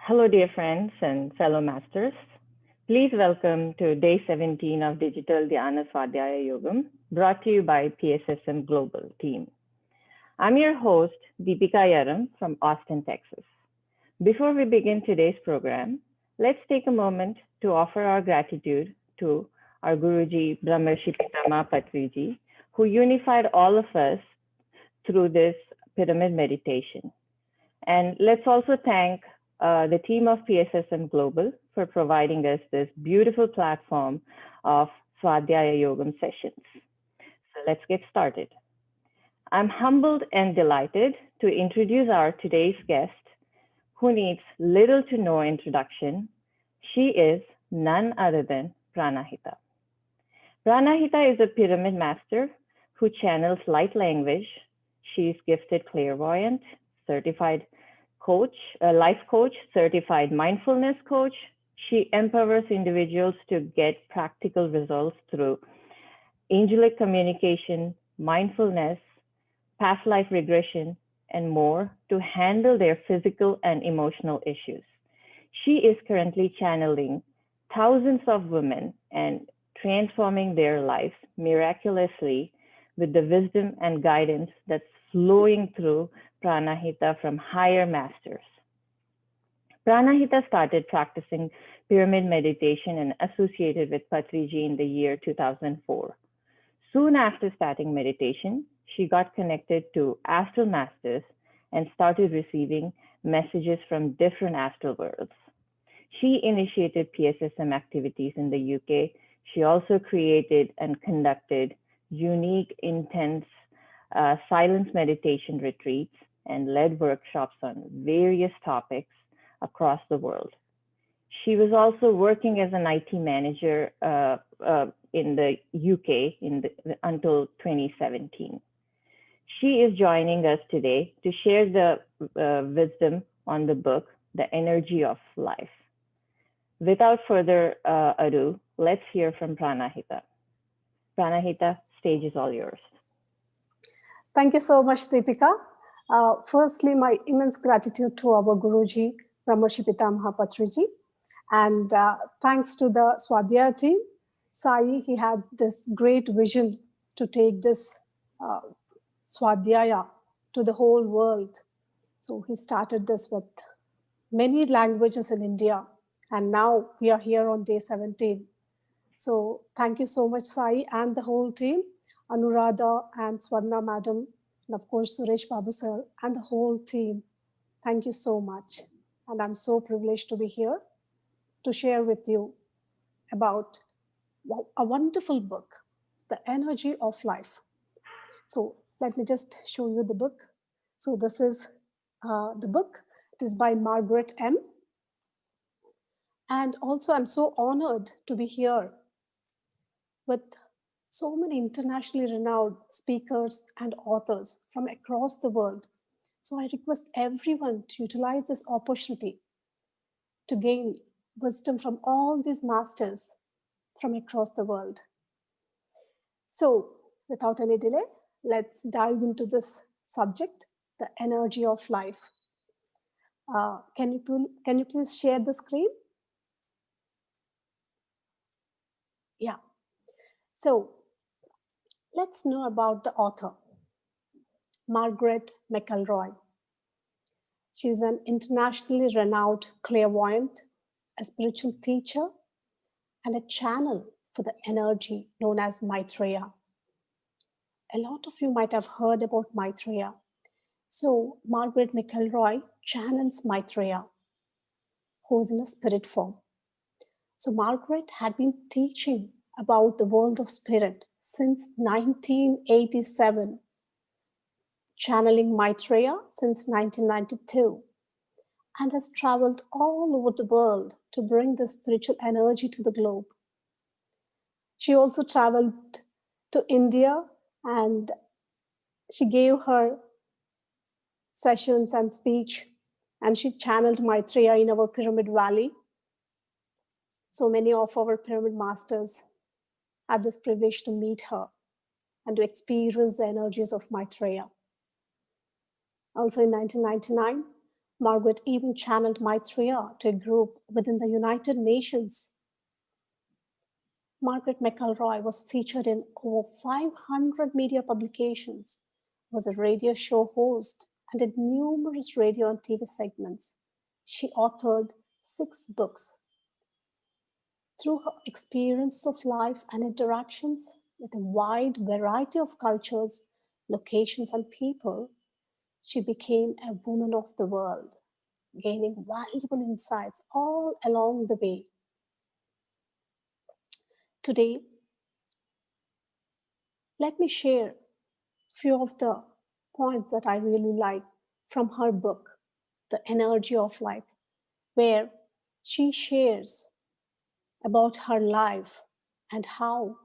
Hello, dear friends and fellow masters. Please welcome to day 17 of Digital Dhyana Swadhyaya Yogam, brought to you by PSSM Global Team. I'm your host, Deepika Yaram from Austin, Texas. Before we begin today's program, let's take a moment to offer our gratitude to our Guruji, Brahmarshi Pitama Patriji, who unified all of us through this pyramid meditation. And let's also thank the team of PSSM Global for providing us this beautiful platform of Swadhyaya Yogam sessions. So let's get started. I'm humbled and delighted to introduce our today's guest, who needs little to no introduction. She is none other than Pranahita. Pranahita is a pyramid master who channels light language. She is gifted clairvoyant, certified coach, a life coach, certified mindfulness coach. She empowers individuals to get practical results through angelic communication, mindfulness, past life regression, and more to handle their physical and emotional issues. She is currently channeling thousands of women and transforming their lives miraculously with the wisdom and guidance that's flowing through Pranahita from higher masters. Pranahita started practicing pyramid meditation and associated with Patriji in the year 2004. Soon after starting meditation, she got connected to astral masters and started receiving messages from different astral worlds. She initiated PSSM activities in the UK. She also created and conducted unique, intense silence meditation retreats and led workshops on various topics across the world. She was also working as an IT manager in the UK until 2017. She is joining us today to share the wisdom on the book, The Energy of Life. Without further ado, let's hear from Pranahita. Pranahita, stage is all yours. Thank you so much, Deepika. Firstly, my immense gratitude to our Guruji, Brahmarshi Pitamaha Patriji. And thanks to the Swadhyaya team, Sai, he had this great vision to take this Swadhyaya to the whole world. So he started this with many languages in India. And now we are here on day 17. So thank you so much, Sai, and the whole team, Anuradha and Swarna madam, and of course, Suresh Babu sir, and the whole team. Thank you so much. And I'm so privileged to be here to share with you about a wonderful book, The Energy of Life. So let me just show you the book. So this is the book. It is by Margaret M. And also I'm so honored to be here with so many internationally renowned speakers and authors from across the world. So I request everyone to utilize this opportunity to gain wisdom from all these masters from across the world. So without any delay, let's dive into this subject, the energy of life. Can you please share the screen? Yeah. So let's know about the author, Margaret McElroy. She's an internationally renowned clairvoyant, a spiritual teacher, and a channel for the energy known as Maitreya. A lot of you might have heard about Maitreya. So Margaret McElroy channels Maitreya, who's in a spirit form. So Margaret had been teaching about the world of spirit since 1987, channeling Maitreya since 1992, and has traveled all over the world to bring the spiritual energy to the globe. She also traveled to India and she gave her sessions and speech, and she channeled Maitreya in our Pyramid Valley. So many of our pyramid masters had this privilege to meet her and to experience the energies of Maitreya. Also in 1999, Margaret even channeled Maitreya to a group within the United Nations. Margaret McElroy was featured in over 500 media publications, was a radio show host, and did numerous radio and TV segments. She authored 6 books. Through her experience of life and interactions with a wide variety of cultures, locations, and people, she became a woman of the world, gaining valuable insights all along the way. Today, let me share a few of the points that I really like from her book, The Energy of Life, where she shares about her life and how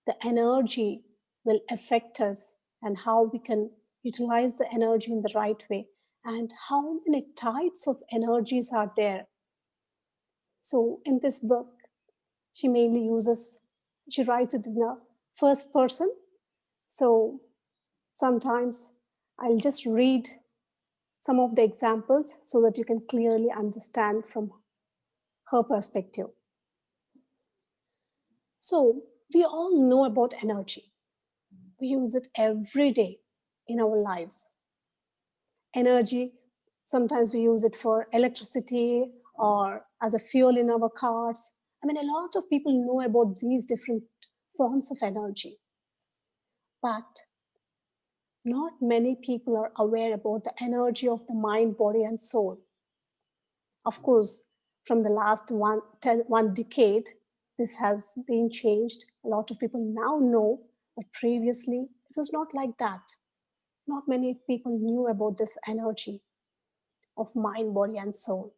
the energy will affect us and how we can utilize the energy in the right way and how many types of energies are there. So in this book, she mainly she writes it in the first person. So sometimes I'll just read some of the examples so that you can clearly understand from her perspective. So we all know about energy. We use it every day in our lives. Energy, sometimes we use it for electricity or as a fuel in our cars. I mean, a lot of people know about these different forms of energy. But not many people are aware about the energy of the mind, body, and soul. Of course, from the last one decade, this has been changed. A lot of people now know, but previously it was not like that. Not many people knew about this energy of mind, body, and soul.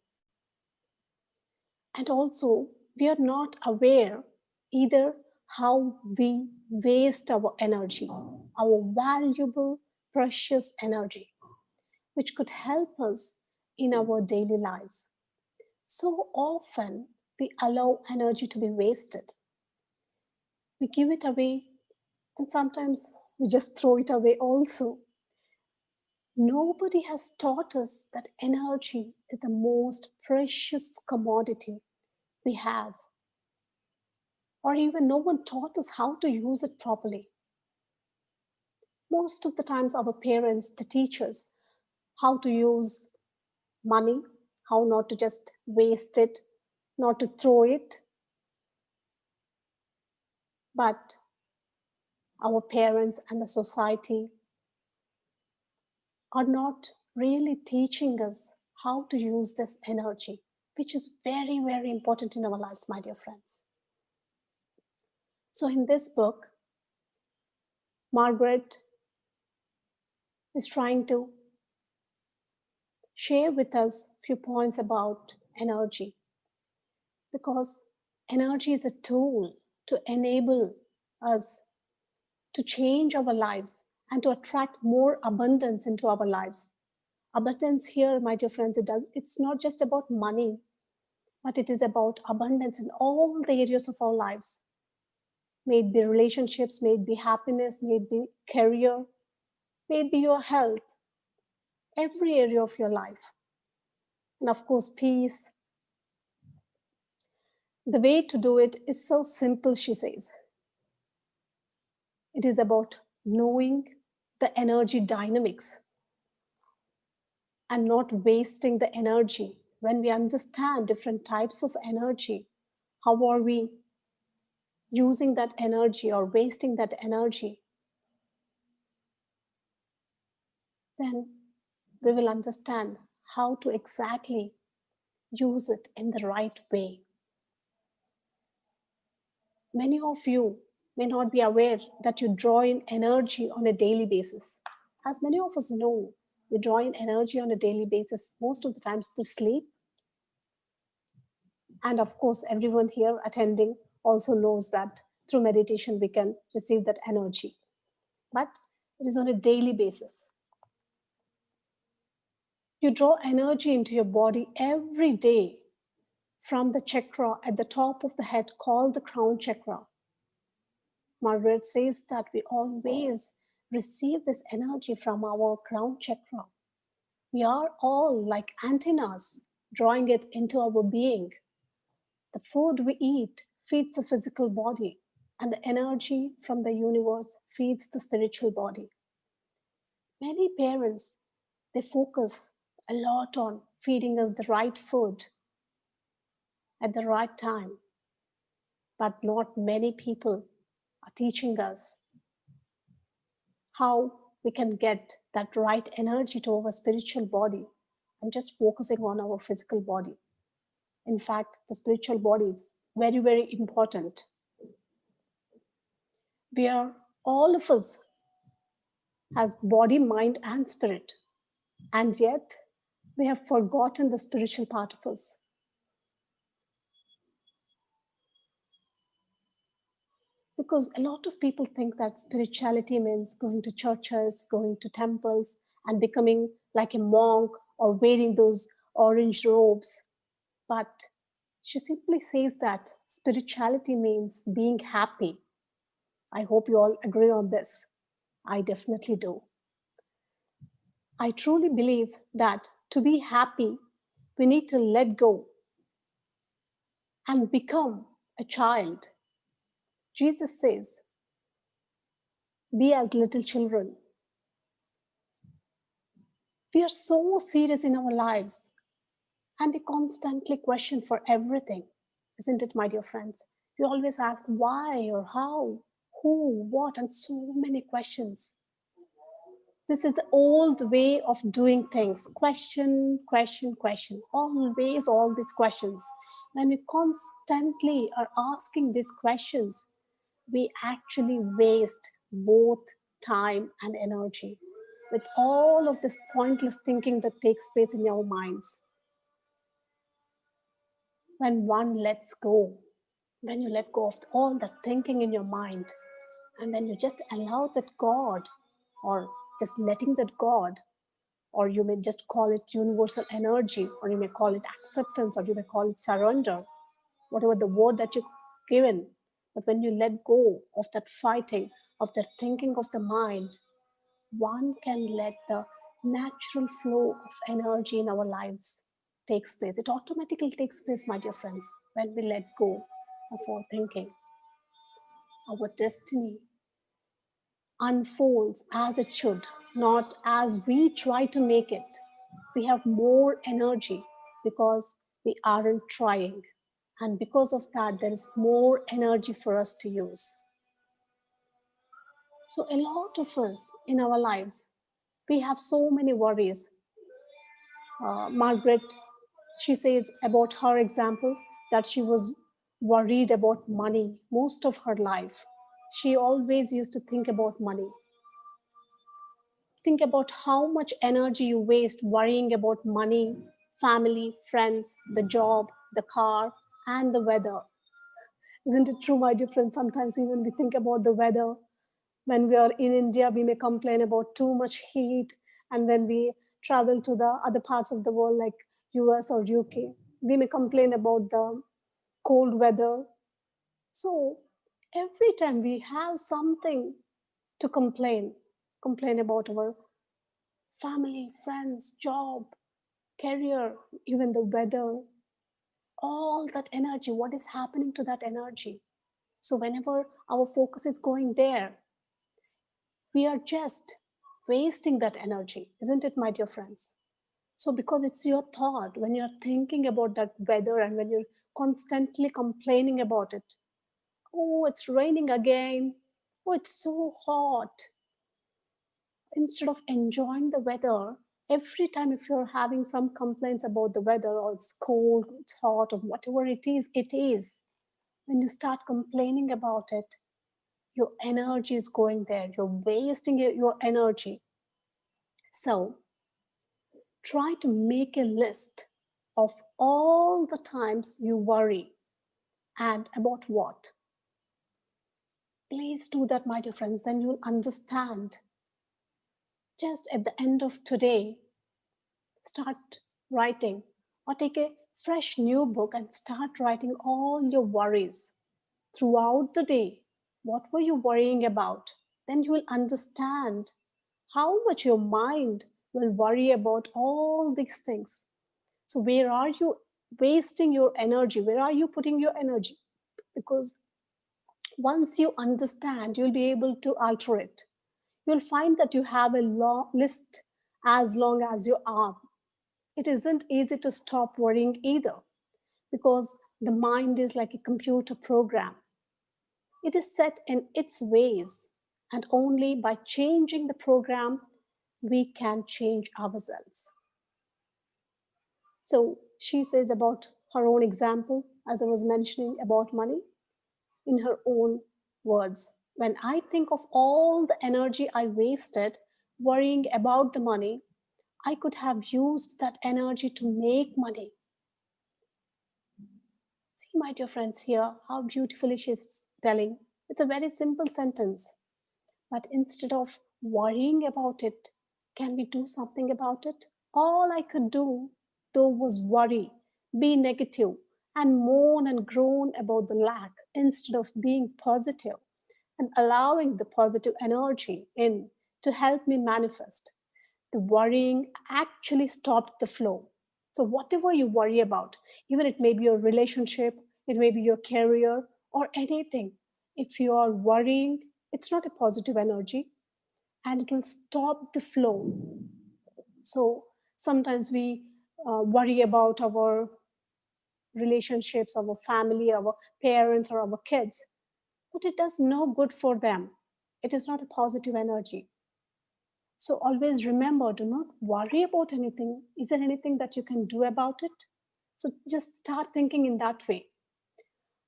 And also, we are not aware either how we waste our energy, our valuable, precious energy, which could help us in our daily lives. So often, we allow energy to be wasted. We give it away, and sometimes we just throw it away also. Nobody has taught us that energy is the most precious commodity we have. Or even no one taught us how to use it properly. Most of the times, our parents, they teach us how to use money, how not to just waste it, not to throw it. But our parents and the society are not really teaching us how to use this energy, which is very, very important in our lives, my dear friends. So in this book, Margaret is trying to share with us a few points about energy, because energy is a tool to enable us to change our lives and to attract more abundance into our lives. Abundance here, my dear friends, it's not just about money, but it is about abundance in all the areas of our lives. May it be relationships, may it be happiness, may it be career, may it be your health, every area of your life. And of course, peace. The way to do it is so simple, she says. It is about knowing the energy dynamics and not wasting the energy. When we understand different types of energy, how are we using that energy or wasting that energy? Then we will understand how to exactly use it in the right way. Many of you may not be aware that you draw in energy on a daily basis. As many of us know, we draw in energy on a daily basis, most of the times through sleep. And of course, everyone here attending also knows that through meditation we can receive that energy. But it is on a daily basis. You draw energy into your body every day from the chakra at the top of the head called the crown chakra. Margaret says that we always receive this energy from our crown chakra. We are all like antennas, drawing it into our being. The food we eat feeds the physical body, and the energy from the universe feeds the spiritual body. Many parents, they focus a lot on feeding us the right food at the right time, but not many people are teaching us how we can get that right energy to our spiritual body and just focusing on our physical body. In fact, the spiritual body is very, very important. We are, all of us has body, mind, and spirit. And yet, we have forgotten the spiritual part of us. Because a lot of people think that spirituality means going to churches, going to temples, and becoming like a monk or wearing those orange robes. But she simply says that spirituality means being happy. I hope you all agree on this. I definitely do. I truly believe that to be happy, we need to let go and become a child. Jesus says, be as little children. We are so serious in our lives and we constantly question for everything, isn't it, my dear friends? We always ask why or how, who, what, and so many questions. This is the old way of doing things. Question, question, question. Always all these questions. When we constantly are asking these questions, we actually waste both time and energy with all of this pointless thinking that takes place in our minds. When one lets go, when you let go of all that thinking in your mind, and then you just allow that God, or just letting that God, or you may just call it universal energy, or you may call it acceptance, or you may call it surrender, whatever the word that you've given. But when you let go of that fighting, of that thinking of the mind, one can let the natural flow of energy in our lives takes place. It automatically takes place, my dear friends, when we let go of our thinking. Our destiny unfolds as it should, not as we try to make it. We have more energy because we aren't trying. And because of that, there is more energy for us to use. So, a lot of us in our lives, we have so many worries. Margaret, she says about her example that she was worried about money most of her life. She always used to think about money. Think about how much energy you waste worrying about money, family, friends, the job, the car, and the weather. Isn't it true, my dear friends? Sometimes even we think about the weather. When we are in India, we may complain about too much heat. And when we travel to the other parts of the world, like US or UK, we may complain about the cold weather. So every time we have something to complain about our family, friends, job, career, even the weather, all that energy, what is happening to that energy? So whenever our focus is going there, we are just wasting that energy, isn't it, my dear friends? So because it's your thought, when you're thinking about that weather and when you're constantly complaining about it, oh, it's raining again, oh, it's so hot. Instead of enjoying the weather, every time if you're having some complaints about the weather, or it's cold, it's hot, or whatever it is, when you start complaining about it, your energy is going there. You're wasting your energy. So try to make a list of all the times you worry and about what. Please do that, my dear friends, then you'll understand. Just at the end of today, start writing or take a fresh new book and start writing all your worries throughout the day. What were you worrying about? Then you will understand how much your mind will worry about all these things. So where are you wasting your energy? Where are you putting your energy? Because once you understand, you'll be able to alter it. You'll find that you have a long list as long as your arm. It isn't easy to stop worrying either, because the mind is like a computer program. It is set in its ways, and only by changing the program we can change ourselves. So she says about her own example, as I was mentioning about money, in her own words. When I think of all the energy I wasted worrying about the money, I could have used that energy to make money. See, my dear friends, here how beautifully she's telling. It's a very simple sentence. But instead of worrying about it, can we do something about it? All I could do, though, was worry, be negative, and moan and groan about the lack instead of being positive and allowing the positive energy in to help me manifest. The worrying actually stopped the flow. So, whatever you worry about, even it may be your relationship, it may be your career, or anything, if you are worrying, it's not a positive energy and it will stop the flow. So, sometimes we worry about our relationships, our family, our parents, or our kids, but it does no good for them. It is not a positive energy. So always remember, do not worry about anything. Is there anything that you can do about it? So just start thinking in that way.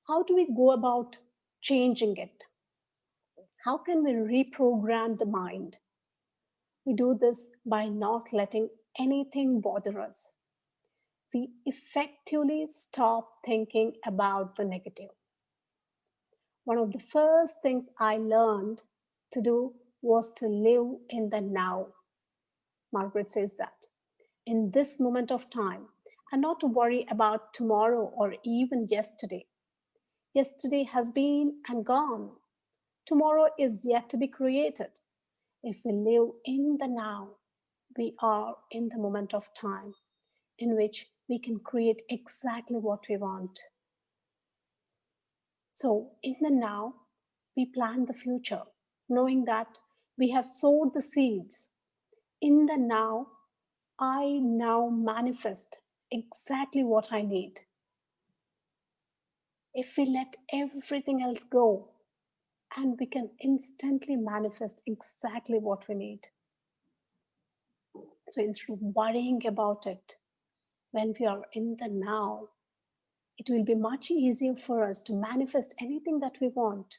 How do we go about changing it? How can we reprogram the mind? We do this by not letting anything bother us. We effectively stop thinking about the negative. One of the first things I learned to do was to live in the now. Margaret says that. In this moment of time, and not to worry about tomorrow or even yesterday. Yesterday has been and gone. Tomorrow is yet to be created. If we live in the now, we are in the moment of time in which we can create exactly what we want. So, in the now, we plan the future, knowing that we have sowed the seeds. In the now, I now manifest exactly what I need. If we let everything else go, and we can instantly manifest exactly what we need. So instead of worrying about it, when we are in the now, it will be much easier for us to manifest anything that we want.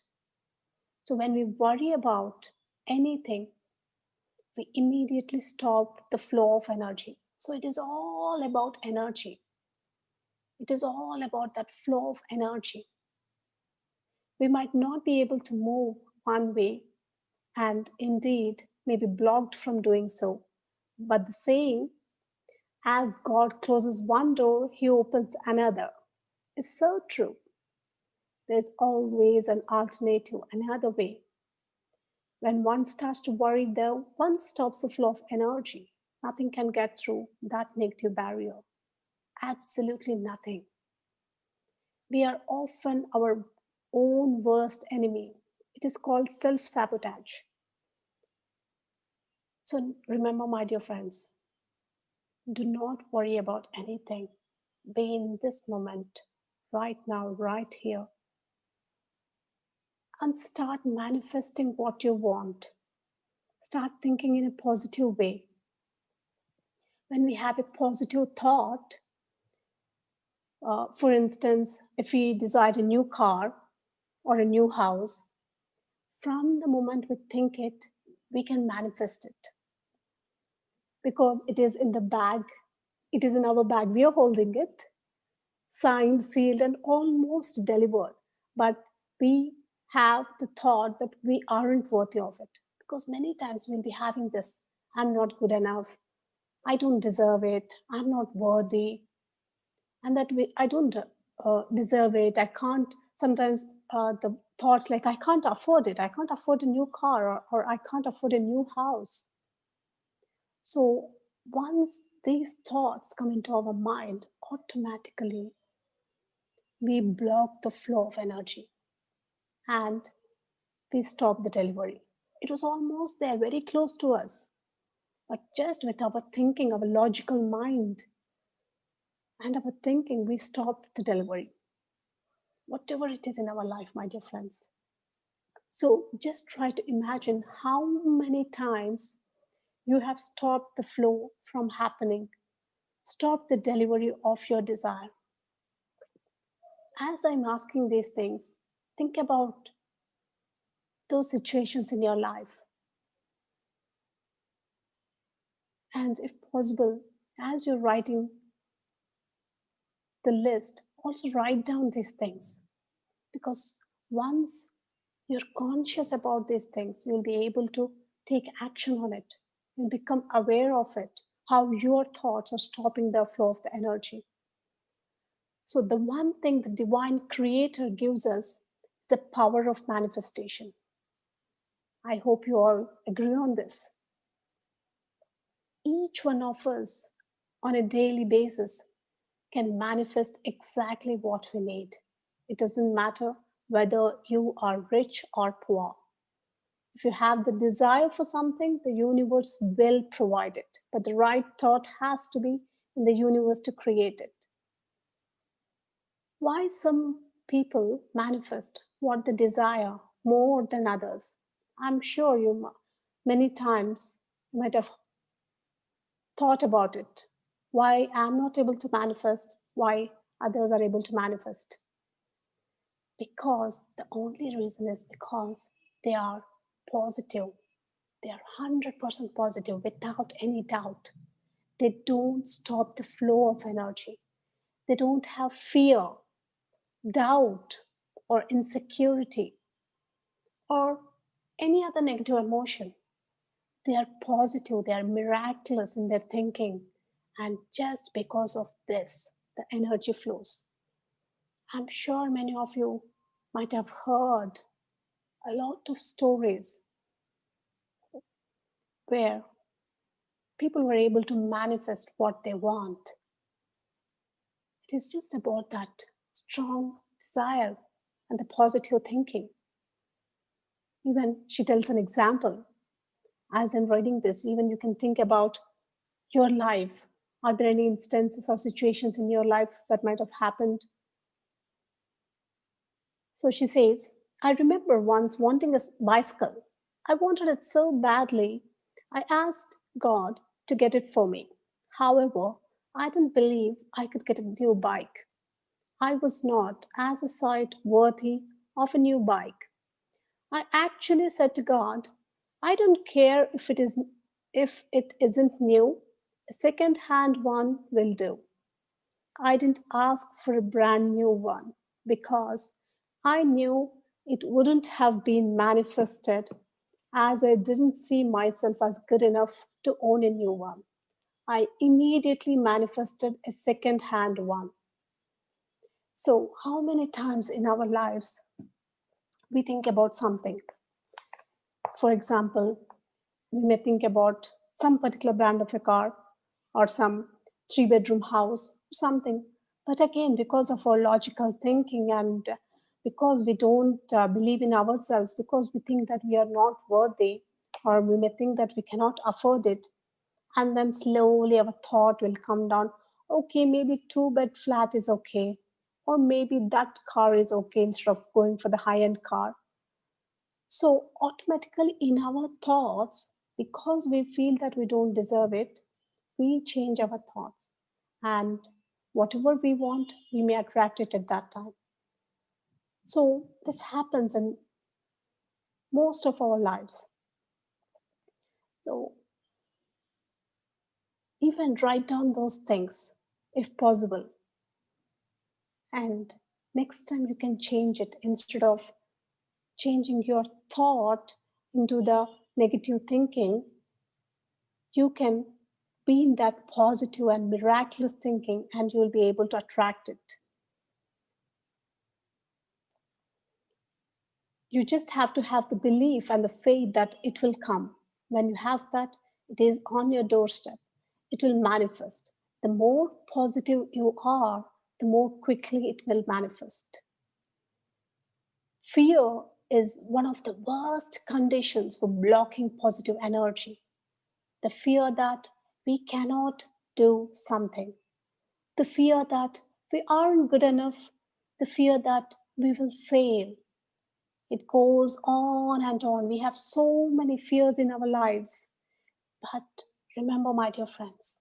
So when we worry about anything, we immediately stop the flow of energy. So it is all about energy. It is all about that flow of energy. We might not be able to move one way and indeed may be blocked from doing so. But the saying, as God closes one door, he opens another, is so true. There's always an alternative, another way. When one starts to worry, though, one stops the flow of energy. Nothing can get through that negative barrier. Absolutely nothing. We are often our own worst enemy. It is called self sabotage. So remember, my dear friends, do not worry about anything. Be in this moment, right now, right here, and start manifesting what you want. Start thinking in a positive way. When we have a positive thought, for instance, if we desire a new car or a new house, from the moment we think it, we can manifest it. Because it is in the bag, it is in our bag, we are holding it, signed, sealed, and almost delivered. But we have the thought that we aren't worthy of it. Because many times we'll be having this, I'm not good enough, I don't deserve it, I'm not worthy, and that I don't deserve it, I can't. Sometimes the thoughts like, I can't afford a new car, or I can't afford a new house. So once these thoughts come into our mind, automatically we block the flow of energy and we stop the delivery. It was almost there, very close to us, but just with our thinking, our logical mind, and our thinking, we stop the delivery. Whatever it is in our life, my dear friends. So just try to imagine how many times you have stopped the flow from happening, stopped the delivery of your desire. As I'm asking these things, think about those situations in your life. And if possible, as you're writing the list, also write down these things. Because once you're conscious about these things, you'll be able to take action on it. You'll become aware of it, how your thoughts are stopping the flow of the energy. So, the one thing the divine creator gives us is the power of manifestation. I hope you all agree on this. Each one of us on a daily basis can manifest exactly what we need. It doesn't matter whether you are rich or poor. If you have the desire for something, the universe will provide it. But the right thought has to be in the universe to create it. Why some people manifest what they desire more than others? I'm sure you many times you might have thought about it. Why I'm not able to manifest, why others are able to manifest. Because the only reason is because they are positive. They are 100% positive without any doubt. They don't stop the flow of energy. They don't have fear, doubt, or insecurity, or any other negative emotion. They are positive, they are miraculous in their thinking. And just because of this, the energy flows. I'm sure many of you might have heard a lot of stories where people were able to manifest what they want. It is just about that strong desire and the positive thinking. Even she tells an example. As I'm writing this, even you can think about your life. Are there any instances or situations in your life that might have happened? So she says, I remember once wanting a bicycle. I wanted it so badly. I asked God to get it for me. However, I didn't believe I could get a new bike. I was not, as a sight, worthy of a new bike. I actually said to God, I don't care if it isn't new, a second-hand one will do. I didn't ask for a brand new one because I knew it wouldn't have been manifested as I didn't see myself as good enough to own a new one. I immediately manifested a second-hand one. So, how many times in our lives we think about something? For example, we may think about some particular brand of a car or some three-bedroom house or something. But again, because of our logical thinking and because we don't believe in ourselves, because we think that we are not worthy, or we may think that we cannot afford it, and then slowly our thought will come down, okay, maybe two-bed flat is okay, or maybe that car is okay instead of going for the high-end car. So, automatically in our thoughts, because we feel that we don't deserve it, we change our thoughts. And whatever we want, we may attract it at that time. So, this happens in most of our lives. So, even write down those things if possible. And next time you can change it instead of changing your thought into the negative thinking, you can be in that positive and miraculous thinking and you will be able to attract it. You just have to have the belief and the faith that it will come. When you have that, it is on your doorstep. it will manifest. The more positive you are, the more quickly it will manifest. Fear is one of the worst conditions for blocking positive energy. The fear that we cannot do something, the fear that we aren't good enough, the fear that we will fail. It goes on and on. We have so many fears in our lives. But remember, my dear friends,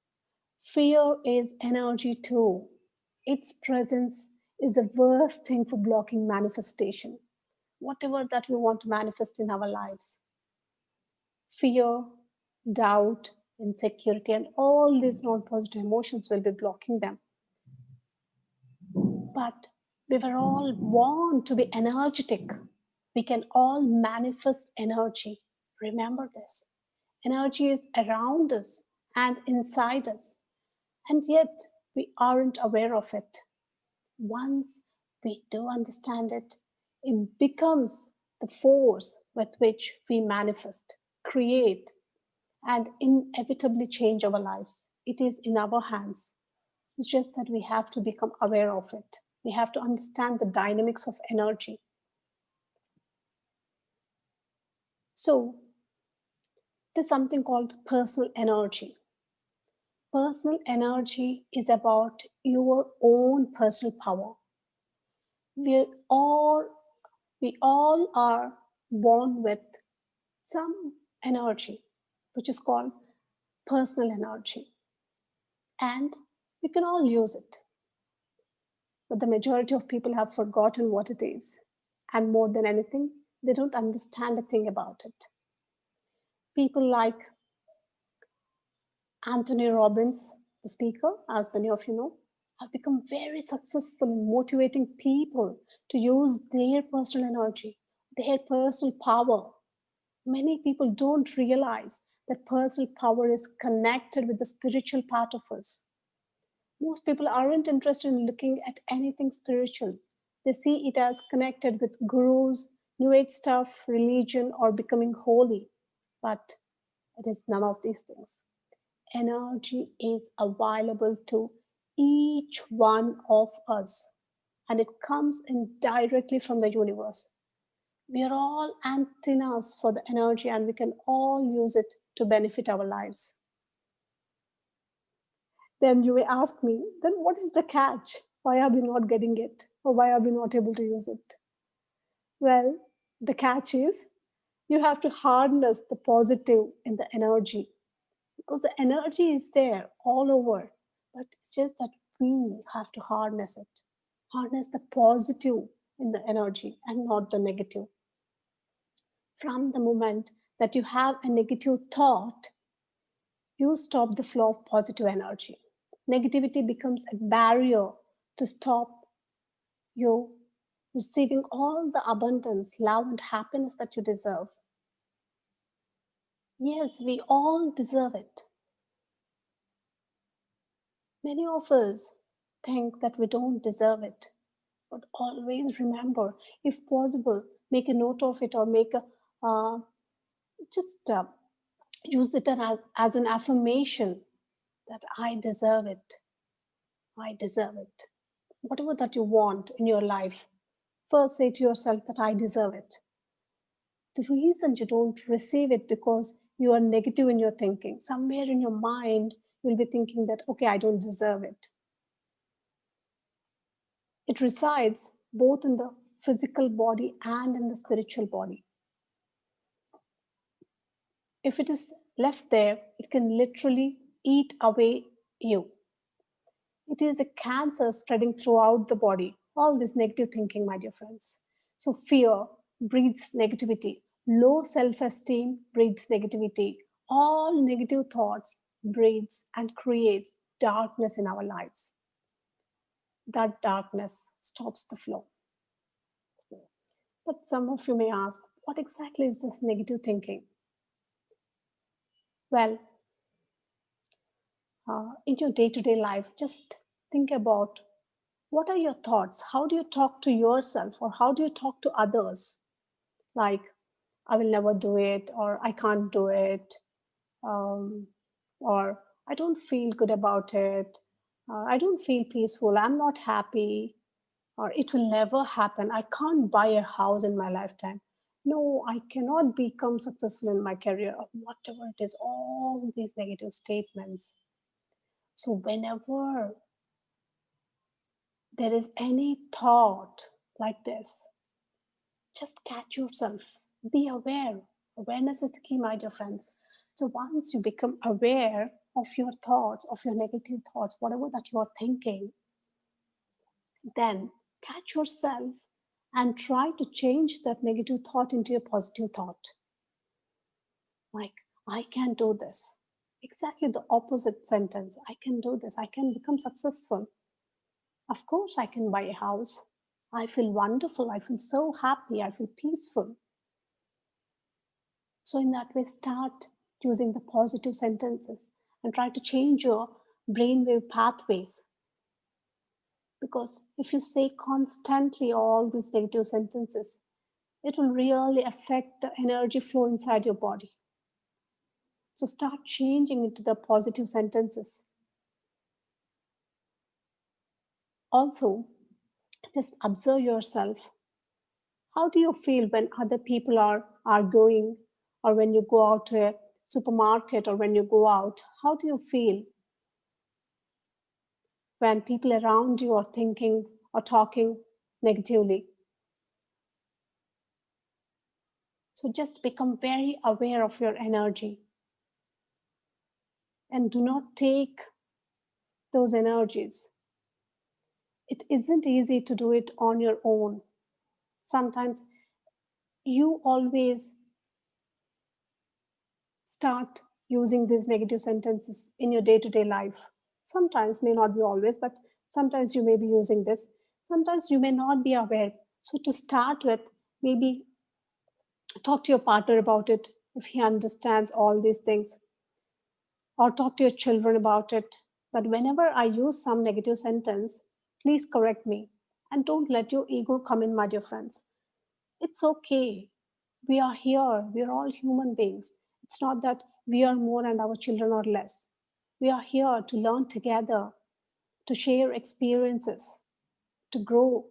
fear is energy too. Its presence is the worst thing for blocking manifestation. Whatever that we want to manifest in our lives. Fear, doubt, insecurity, and all these non-positive emotions will be blocking them. But we were all born to be energetic. We can all manifest energy. Remember this. Energy is around us and inside us, and yet we aren't aware of it. Once we do understand it, it becomes the force with which we manifest, create, and inevitably change our lives. It is in our hands. It's just that we have to become aware of it. We have to understand the dynamics of energy. So, there's something called personal energy. Personal energy is about your own personal power. We all, we all are born with some energy, which is called personal energy. And we can all use it. But the majority of people have forgotten what it is. And more than anything, they don't understand a thing about it. People like Anthony Robbins, the speaker, as many of you know, have become very successful in motivating people to use their personal energy, their personal power. Many people don't realize that personal power is connected with the spiritual part of us. Most people aren't interested in looking at anything spiritual. They see it as connected with gurus, new age stuff, religion, or becoming holy. But it is none of these things. Energy is available to each one of us, and it comes in directly from the universe. We are all antennas for the energy, and we can all use it to benefit our lives. Then you may ask me, then what is the catch? Why are we not getting it? Or why are we not able to use it? Well, the catch is you have to harness the positive in the energy, because the energy is there all over, but it's just that we have to harness it. Harness the positive in the energy and not the negative. From the moment that you have a negative thought, you stop the flow of positive energy. Negativity becomes a barrier to stop you receiving all the abundance, love, and happiness that you deserve. Yes, we all deserve it. Many of us think that we don't deserve it, but always remember, if possible, make a note of it, or make a just use it as an affirmation that I deserve it. I deserve it. Whatever that you want in your life, first say to yourself that I deserve it. The reason you don't receive it because you are negative in your thinking. Somewhere in your mind, you'll be thinking that, okay, I don't deserve it. It resides both in the physical body and in the spiritual body. If it is left there, it can literally eat away you. It is a cancer spreading throughout the body. All this negative thinking, my dear friends. So fear breeds negativity. Low self-esteem breeds negativity. All negative thoughts breeds and creates darkness in our lives. That darkness stops the flow. But some of you may ask, what exactly is this negative thinking? Well, in your day-to-day life, just think about what are your thoughts? How do you talk to yourself, or how do you talk to others? Like, I will never do it, or I can't do it, or I don't feel good about it. I don't feel peaceful. I'm not happy. Or it will never happen. I can't buy a house in my lifetime. No, I cannot become successful in my career, or whatever it is, all these negative statements. So, whenever there is any thought like this, just catch yourself. Be aware. Awareness is the key, my dear friends. So, once you become aware of your thoughts, of your negative thoughts, whatever that you are thinking, then catch yourself and try to change that negative thought into a positive thought. Like, I can do this. Exactly the opposite sentence. I can do this. I can become successful. Of course, I can buy a house. I feel wonderful. I feel so happy. I feel peaceful. So, in that way, start using the positive sentences and try to change your brainwave pathways. Because if you say constantly all these negative sentences, it will really affect the energy flow inside your body. So start changing into the positive sentences. Also, just observe yourself. How do you feel when other people are going, or when you go out to a supermarket, or when you go out? How do you feel when people around you are thinking or talking negatively? So just become very aware of your energy and do not take those energies. It isn't easy to do it on your own. Sometimes you always start using these negative sentences in your day-to-day life. Sometimes, may not be always, but sometimes you may be using this. Sometimes you may not be aware. So to start with, maybe talk to your partner about it if he understands all these things, or talk to your children about it, that whenever I use some negative sentence, please correct me, and don't let your ego come in, my dear friends. It's okay. We are here. We are all human beings. It's not that we are more and our children are less. We are here to learn together, to share experiences, to grow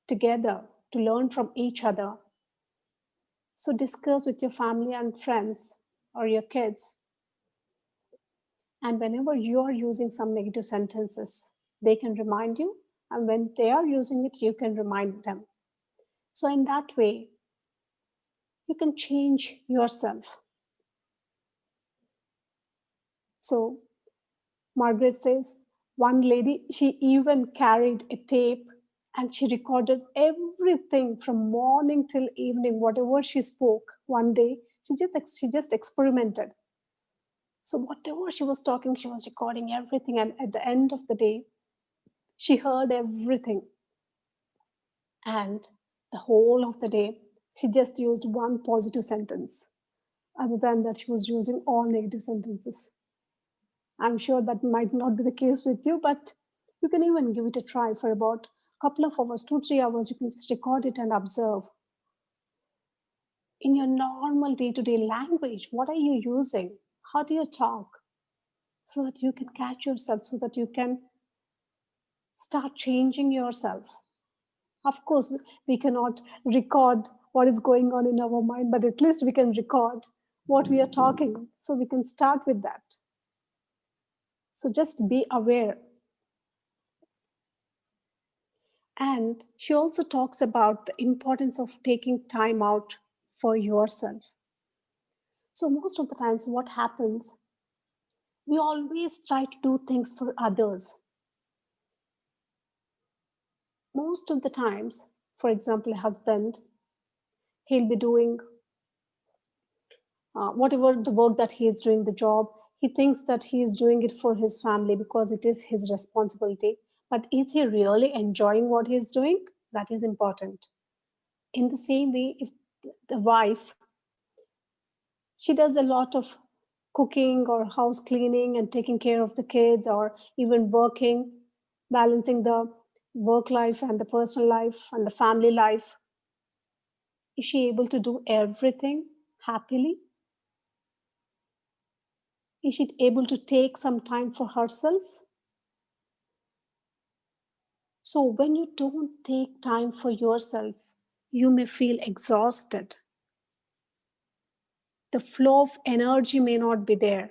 together, to learn from each other. So discuss with your family and friends or your kids. And whenever you are using some negative sentences, they can remind you. And when they are using it, you can remind them. So in that way, you can change yourself. So Margaret says, one lady, she even carried a tape and she recorded everything from morning till evening, whatever she spoke one day. She just experimented. So whatever she was talking, she was recording everything. And at the end of the day, she heard everything. And the whole of the day, she just used one positive sentence. Other than that, she was using all negative sentences. I'm sure that might not be the case with you, but you can even give it a try for about a couple of hours, 2-3 hours. You can just record it and observe. In your normal day-to-day language, what are you using? How do you talk? So that you can catch yourself, so that you can start changing yourself. Of course, we cannot record what is going on in our mind, but at least we can record what we are talking. So we can start with that. So just be aware. And she also talks about the importance of taking time out for yourself. So most of the times what happens, we always try to do things for others. Most of the times, for example, a husband, he'll be doing whatever the work that he is doing, the job, he thinks that he is doing it for his family because it is his responsibility. But is he really enjoying what he is doing? That is important. In the same way, if the wife, she does a lot of cooking or house cleaning and taking care of the kids, or even working, balancing the work life and the personal life and the family life, is she able to do everything happily? Is she able to take some time for herself? So when you don't take time for yourself, you may feel exhausted. The flow of energy may not be there.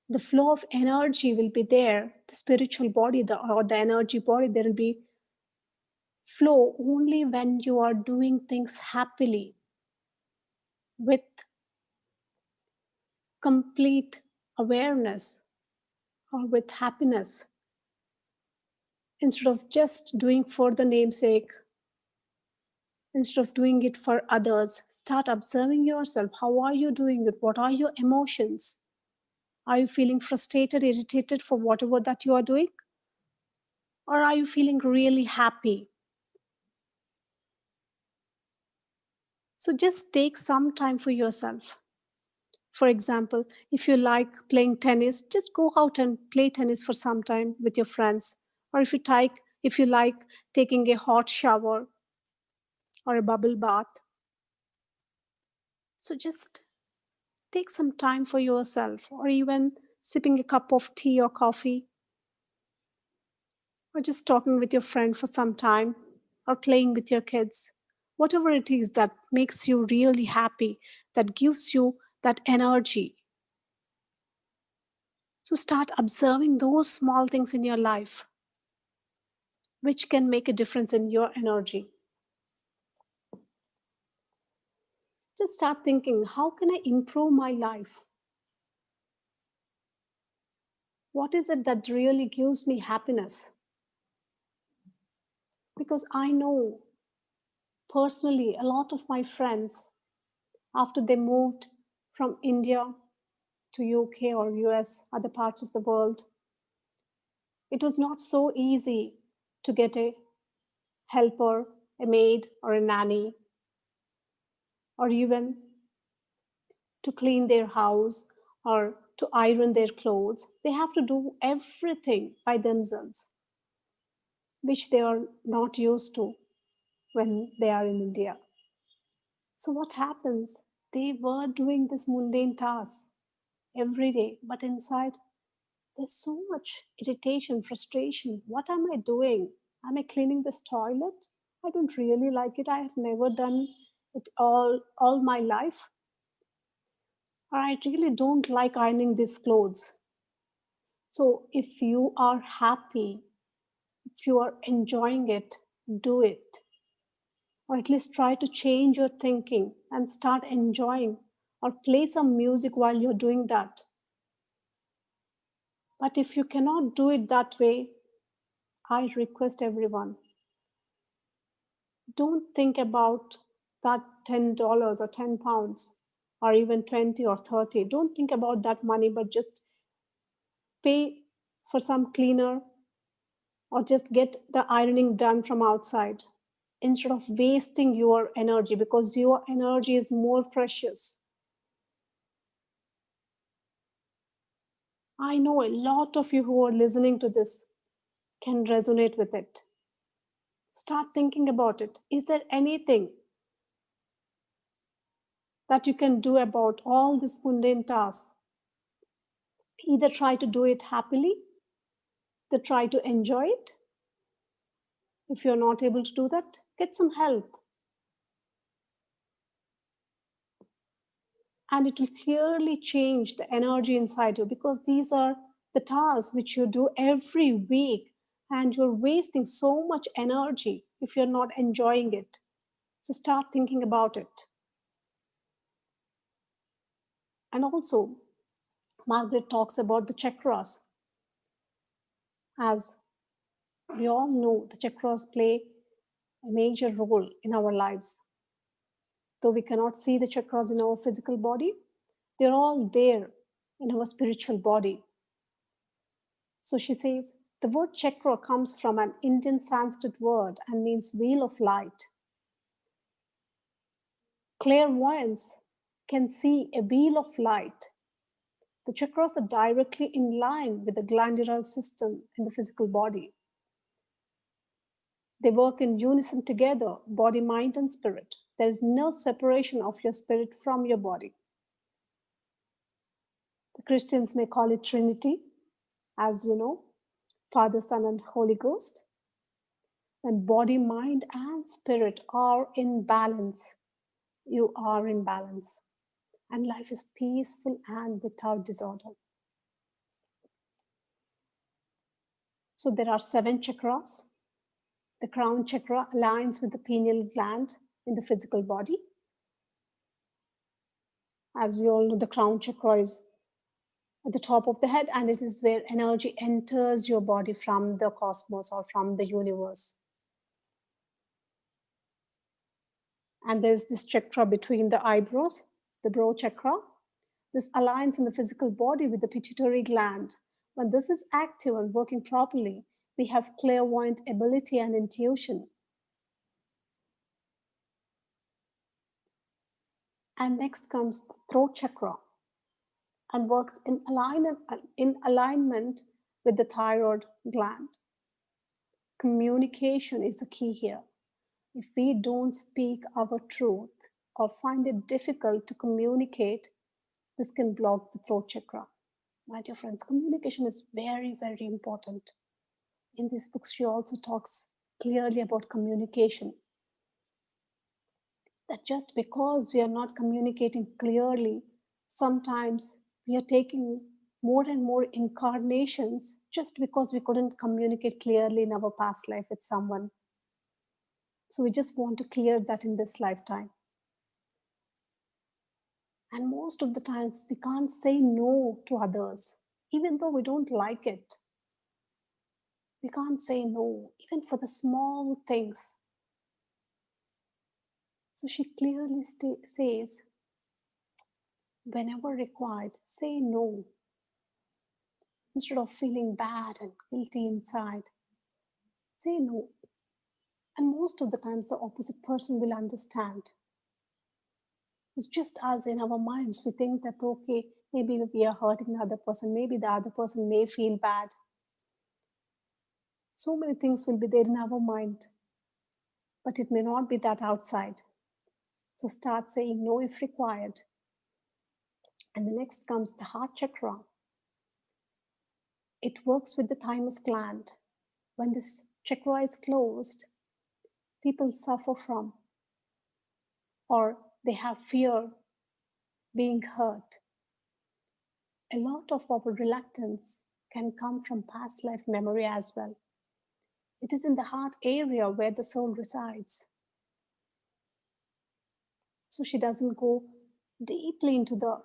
The flow of energy will be there. The spiritual body or the energy body, there will be flow only when you are doing things happily, with complete awareness or with happiness, instead of just doing for the namesake, instead of doing it for others. Start observing yourself. How are you doing it? What are your emotions? Are you feeling frustrated, irritated for whatever that you are doing? Or are you feeling really happy? So just take some time for yourself. For example, if you like playing tennis, just go out and play tennis for some time with your friends. Or if you like taking a hot shower or a bubble bath. So just take some time for yourself, or even sipping a cup of tea or coffee, or just talking with your friend for some time, or playing with your kids. Whatever it is that makes you really happy, that gives you that energy. So start observing those small things in your life which can make a difference in your energy. Just start thinking, how can I improve my life? What is it that really gives me happiness? Because I know personally a lot of my friends, after they moved from India to UK or US, other parts of the world, it was not so easy to get a helper, a maid, or a nanny, or even to clean their house or to iron their clothes. They have to do everything by themselves, which they are not used to when they are in India. So, what happens? They were doing this mundane task every day, but inside there's so much irritation, frustration. What am I doing? Am I cleaning this toilet? I don't really like it. I have never done it all my life. Or I really don't like ironing these clothes. So if you are happy, if you are enjoying it, do it. Or at least try to change your thinking and start enjoying, or play some music while you're doing that. But if you cannot do it that way, I request everyone, don't think about that $10 or £10 or even 20 or 30. Don't think about that money, but just pay for some cleaner, or just get the ironing done from outside, instead of wasting your energy, because your energy is more precious. I know a lot of you who are listening to this can resonate with it. Start thinking about it. Is there anything that you can do about all these mundane tasks? Either try to do it happily, either try to enjoy it. If you're not able to do that, get some help. And it will clearly change the energy inside you, because these are the tasks which you do every week, and you're wasting so much energy if you're not enjoying it. So start thinking about it. And also, Margaret talks about the chakras. As we all know, the chakras play a major role in our lives. Though we cannot see the chakras in our physical body, they're all there in our spiritual body. So she says, the word chakra comes from an Indian Sanskrit word and means wheel of light. Clairvoyants can see a wheel of light. The chakras are directly in line with the glandular system in the physical body. They work in unison together, body, mind, and spirit. There is no separation of your spirit from your body. The Christians may call it Trinity, as you know, Father, Son, and Holy Ghost. When body, mind, and spirit are in balance, you are in balance. And life is peaceful and without disorder. So there are 7 chakras. The crown chakra aligns with the pineal gland in the physical body. As we all know, the crown chakra is at the top of the head, and it is where energy enters your body from the cosmos or from the universe. And there's this chakra between the eyebrows, the brow chakra. This aligns in the physical body with the pituitary gland. When this is active and working properly, we have clairvoyant ability and intuition. And next comes the throat chakra and works in alignment with the thyroid gland. Communication is the key here. If we don't speak our truth or find it difficult to communicate, this can block the throat chakra. My dear friends, communication is very, very important. In this book, she also talks clearly about communication. That just because we are not communicating clearly, sometimes we are taking more and more incarnations just because we couldn't communicate clearly in our past life with someone. So we just want to clear that in this lifetime. And most of the times we can't say no to others, even though we don't like it. We can't say no, even for the small things. So she clearly says, whenever required, say no. Instead of feeling bad and guilty inside, say no. And most of the times the opposite person will understand. It's just us in our minds. We think that, okay, maybe we are hurting the other person. Maybe the other person may feel bad. So many things will be there in our mind, but it may not be that outside. So start saying no if required. And the next comes the heart chakra. It works with the thymus gland. When this chakra is closed, people suffer from, or they have fear being hurt. A lot of our reluctance can come from past life memory as well. It is in the heart area where the soul resides. So she doesn't go deeply into the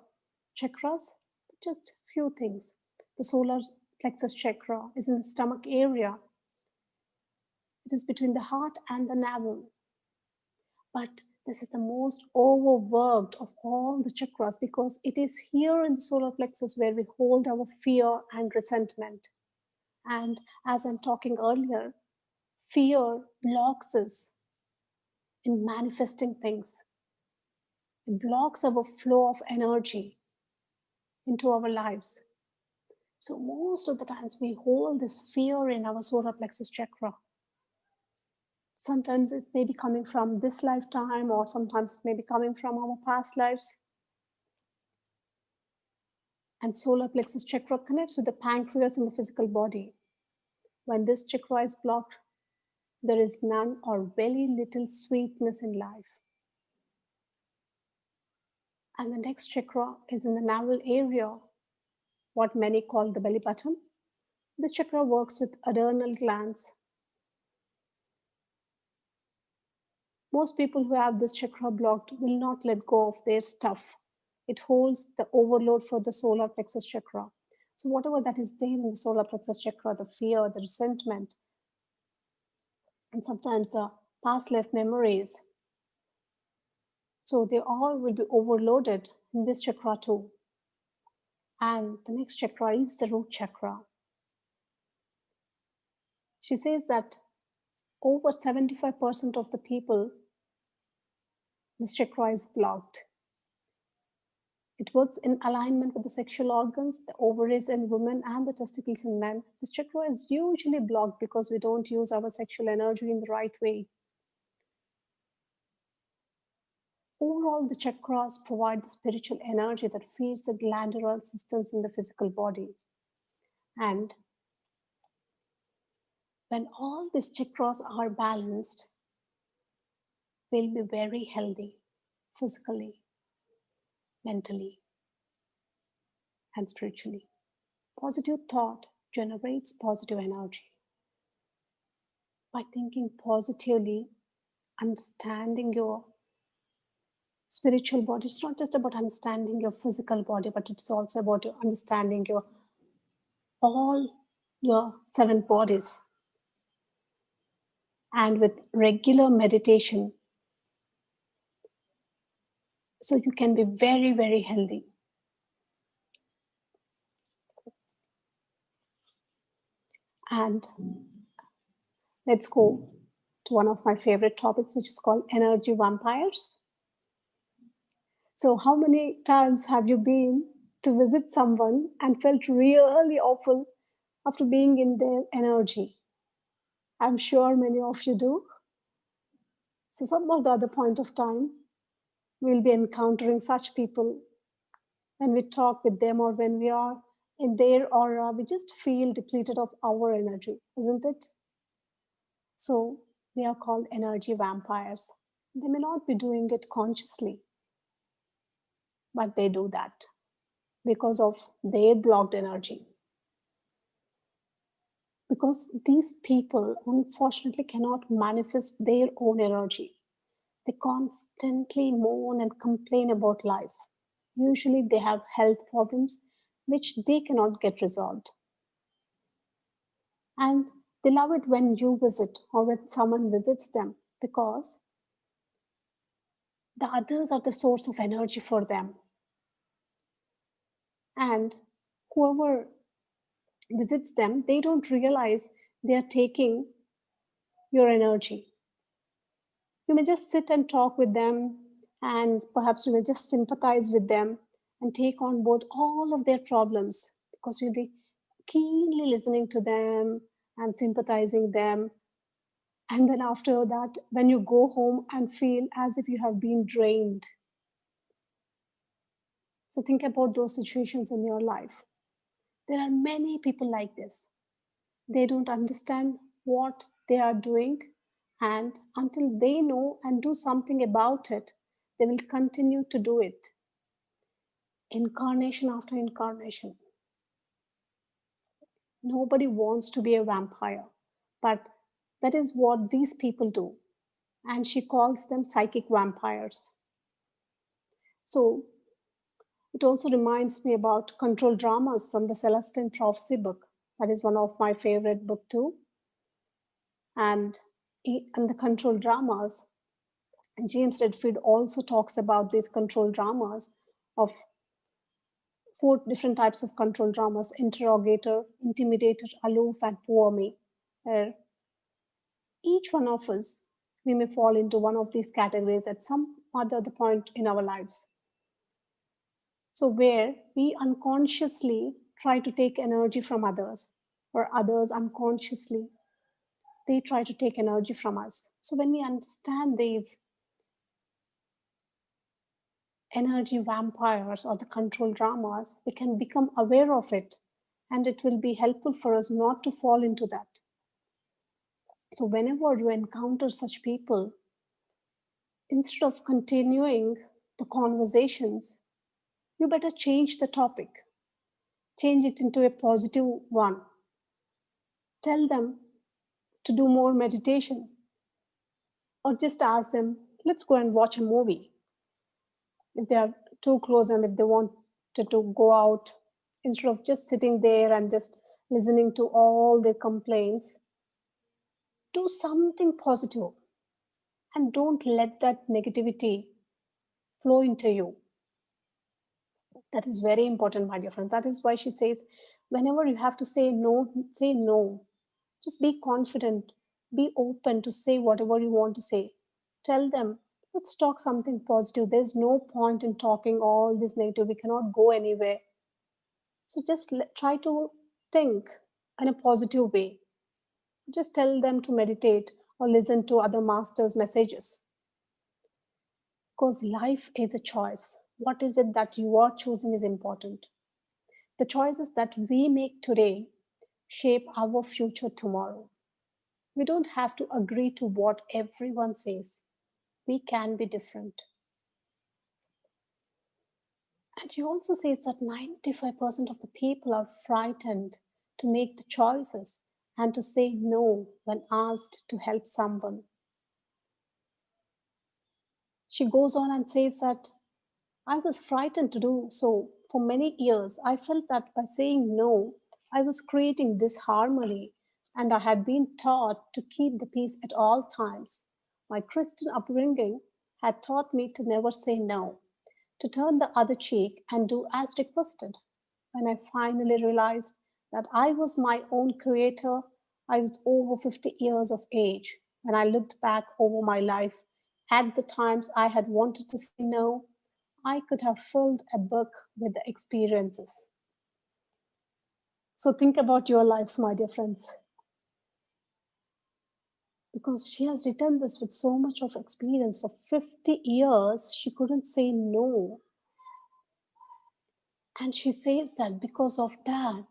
chakras, but just few things. The solar plexus chakra is in the stomach area. It is between the heart and the navel. But this is the most overworked of all the chakras because it is here in the solar plexus where we hold our fear and resentment. And as I'm talking earlier, fear blocks us in manifesting things. It blocks our flow of energy into our lives. So most of the times we hold this fear in our solar plexus chakra. Sometimes it may be coming from this lifetime, or sometimes it may be coming from our past lives. And solar plexus chakra connects with the pancreas in the physical body. When this chakra is blocked, there is none or very little sweetness in life. And the next chakra is in the navel area, what many call the belly button. This chakra works with adrenal glands. Most people who have this chakra blocked will not let go of their stuff. It holds the overload for the solar plexus chakra. So whatever that is there in the solar plexus chakra, the fear, the resentment, and sometimes the past life memories, so they all will be overloaded in this chakra too. And the next chakra is the root chakra. She says that over 75% of the people, this chakra is blocked. It works in alignment with the sexual organs, the ovaries in women and the testicles in men. This chakra is usually blocked because we don't use our sexual energy in the right way. Overall, the chakras provide the spiritual energy that feeds the glandular systems in the physical body. And when all these chakras are balanced, we'll be very healthy physically, mentally, and spiritually. Positive thought generates positive energy. By thinking positively, understanding your spiritual body, it's not just about understanding your physical body, but it's also about your understanding your all your 7 bodies. And with regular meditation, so you can be very, very healthy. And let's go to one of my favorite topics, which is called energy vampires. So how many times have you been to visit someone and felt really awful after being in their energy? I'm sure many of you do. So some of the other point of time, we'll be encountering such people. When we talk with them or when we are in their aura, we just feel depleted of our energy, isn't it? So they are called energy vampires. They may not be doing it consciously, but they do that because of their blocked energy. Because these people unfortunately cannot manifest their own energy. They constantly moan and complain about life. Usually they have health problems which they cannot get resolved. And they love it when you visit or when someone visits them because the others are the source of energy for them. And whoever visits them, they don't realize they are taking your energy. You may just sit and talk with them, and perhaps you may just sympathize with them and take on board all of their problems because you'll be keenly listening to them and sympathizing them. And then after that, when you go home and feel as if you have been drained. So think about those situations in your life. There are many people like this. They don't understand what they are doing, and until they know and do something about it, they will continue to do it incarnation after incarnation. Nobody wants to be a vampire, but that is what these people do, and she calls them psychic vampires. So it also reminds me about control dramas from the Celestine Prophecy book. That is one of my favorite book too. And in the control dramas, James Redfield also talks about these control dramas of 4 different types of control dramas: interrogator, intimidator, aloof, and poor me. Where each one of us, we may fall into one of these categories at some other point in our lives. So, where we unconsciously try to take energy from others, or others unconsciously, they try to take energy from us. So, when we understand these energy vampires or the control dramas, we can become aware of it, and it will be helpful for us not to fall into that. So, whenever you encounter such people, instead of continuing the conversations, you better change the topic, change it into a positive one. Tell them to do more meditation, or just ask them, let's go and watch a movie. If they are too close and if they want to go out, instead of just sitting there and just listening to all their complaints, do something positive and don't let that negativity flow into you. That is very important, my dear friends. That is why she says, whenever you have to say no, say no. Just be confident, be open to say whatever you want to say. Tell them, let's talk something positive. There's no point in talking all this negative. We cannot go anywhere. So just try to think in a positive way. Just tell them to meditate or listen to other masters' messages. Because life is a choice. What is it that you are choosing is important. The choices that we make today shape our future tomorrow. We don't have to agree to what everyone says. We can be different. And she also says that 95% of the people are frightened to make the choices and to say no when asked to help someone. She goes on and says that I was frightened to do so for many years. I felt that by saying no, I was creating disharmony, and I had been taught to keep the peace at all times. My Christian upbringing had taught me to never say no, to turn the other cheek and do as requested. When I finally realized that I was my own creator, I was over 50 years of age. When I looked back over my life at the times I had wanted to say no, I could have filled a book with the experiences. So think about your lives, my dear friends, because she has written this with so much of experience. For 50 years, she couldn't say no. And she says that because of that,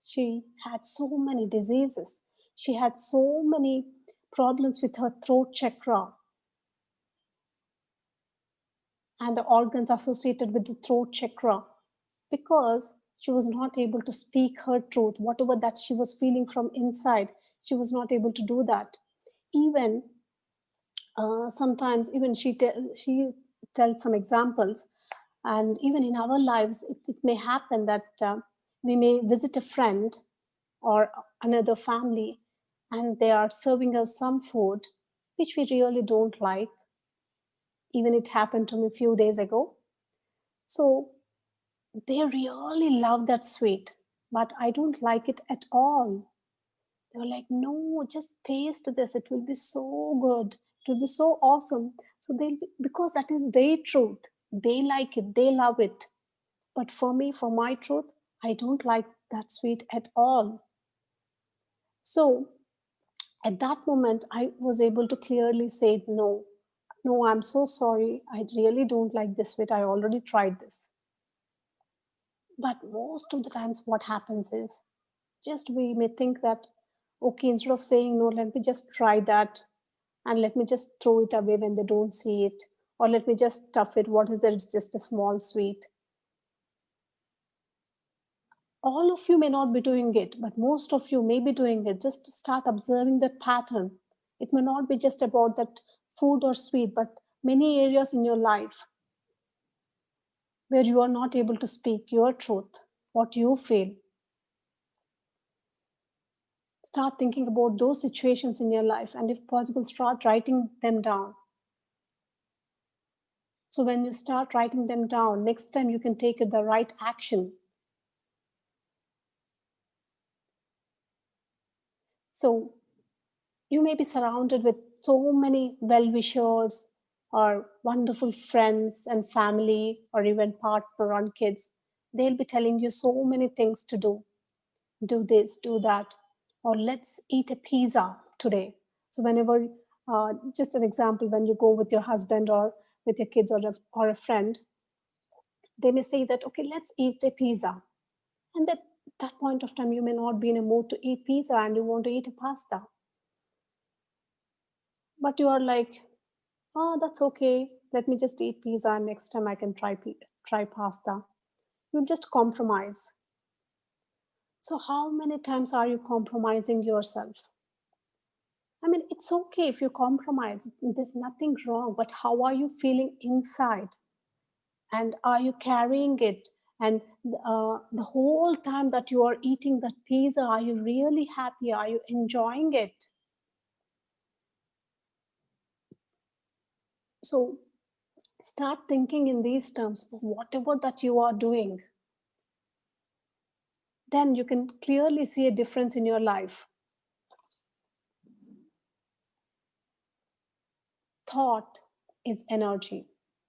she had so many diseases. She had so many problems with her throat chakra and the organs associated with the throat chakra because she was not able to speak her truth, whatever that she was feeling from inside. She was not able to do that. Even sometimes, even she tells some examples, and even in our lives, it may happen that we may visit a friend or another family, and they are serving us some food which we really don't like. Even it happened to me a few days ago. So they really love that sweet, but I don't like it at all. They were like, no, just taste this. It will be so good. It will be so awesome. So they'll be, because that is their truth. They like it. They love it. But for me, for my truth, I don't like that sweet at all. So at that moment, I was able to clearly say no. No, I'm so sorry. I really don't like this sweet. I already tried this. But most of the times, what happens is just we may think that, okay, instead of saying no, let me just try that and let me just throw it away when they don't see it, or let me just stuff it. What is that? It's just a small sweet. All of you may not be doing it, but most of you may be doing it. Just start observing that pattern. It may not be just about that food or sweet, but many areas in your life where you are not able to speak your truth, what you feel. Start thinking about those situations in your life, and if possible, start writing them down. So when you start writing them down, next time you can take the right action. So you may be surrounded with so many well-wishers or wonderful friends and family or even partner and kids. They'll be telling you so many things to do. Do this, do that, or let's eat a pizza today. So whenever, just an example, when you go with your husband or with your kids or a friend, they may say that, okay, let's eat a pizza. And at that point of time, you may not be in a mood to eat pizza and you want to eat a pasta. But you are like, oh, that's okay. Let me just eat pizza and next time I can try pasta. You just compromise. So how many times are you compromising yourself? I mean, it's okay if you compromise. There's nothing wrong. But how are you feeling inside? And are you carrying it? And the whole time that you are eating that pizza, are you really happy? Are you enjoying it? So start thinking in these terms for whatever that you are doing. Then you can clearly see a difference in your life. Thought is energy.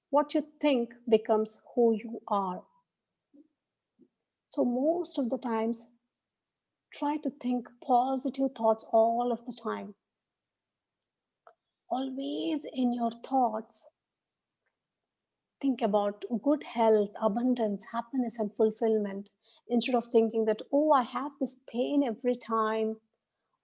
What you think becomes who you are. So most of the times, try to think positive thoughts all of the time. Always in your thoughts, think about good health, abundance, happiness, and fulfillment instead of thinking that, oh, I have this pain every time,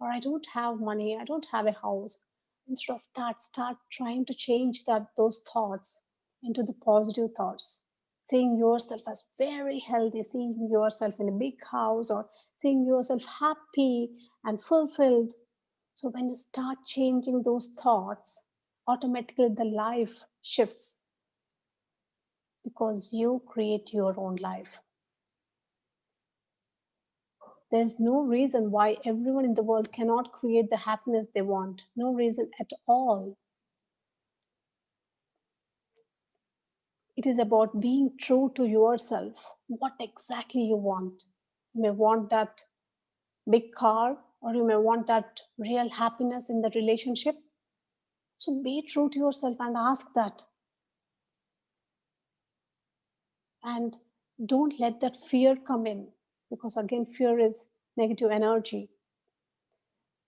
or I don't have money, I don't have a house. Instead of that, start trying to change those thoughts into the positive thoughts. Seeing yourself as very healthy, seeing yourself in a big house, or seeing yourself happy and fulfilled. So when you start changing those thoughts, automatically the life shifts because you create your own life. There's no reason why everyone in the world cannot create the happiness they want. No reason at all. It is about being true to yourself. What exactly you want. You may want that big car, or you may want that real happiness in the relationship. So be true to yourself and ask that. And don't let that fear come in, because again, fear is negative energy.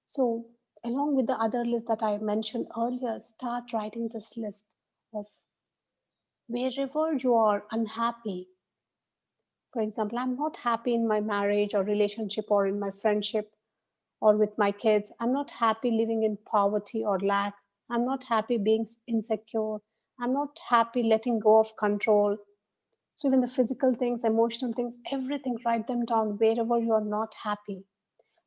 So along with the other list that I mentioned earlier, start writing this list of wherever you are unhappy. For example, I'm not happy in my marriage or relationship or in my friendship or with my kids. I'm not happy living in poverty or lack. I'm not happy being insecure. I'm not happy letting go of control. So even the physical things, emotional things, everything, write them down wherever you are not happy.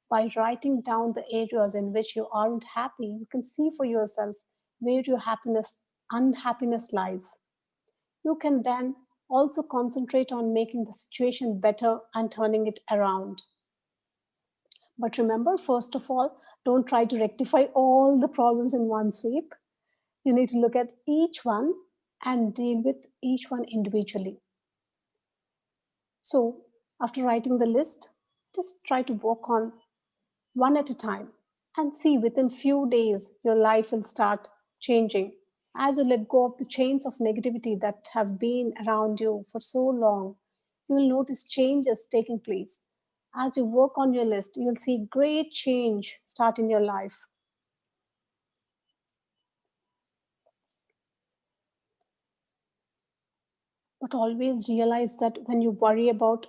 By writing down the areas in which you aren't happy, you can see for yourself where your unhappiness lies. You can then also concentrate on making the situation better and turning it around. But remember, first of all, don't try to rectify all the problems in one sweep. You need to look at each one and deal with each one individually. So, after writing the list, just try to work on one at a time and see within few days your life will start changing. As you let go of the chains of negativity that have been around you for so long, you will notice changes taking place. As you work on your list, you will see great change start in your life. But always realize that when you worry about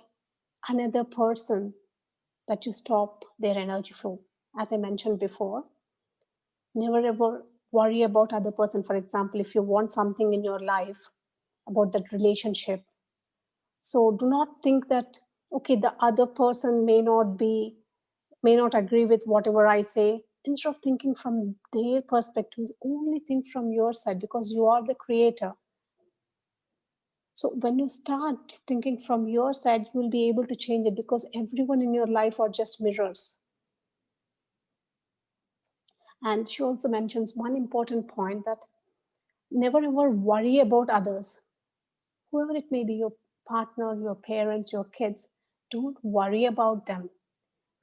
another person, that you stop their energy flow. As I mentioned before, never ever worry about other person. For example, if you want something in your life, about that relationship, so do not think that, okay, the other person may not agree with whatever I say. Instead of thinking from their perspective, only think from your side, because you are the creator. So when you start thinking from your side, you will be able to change it, because everyone in your life are just mirrors. And she also mentions one important point, that never ever worry about others. Whoever it may be, your partner, your parents, your kids, don't worry about them,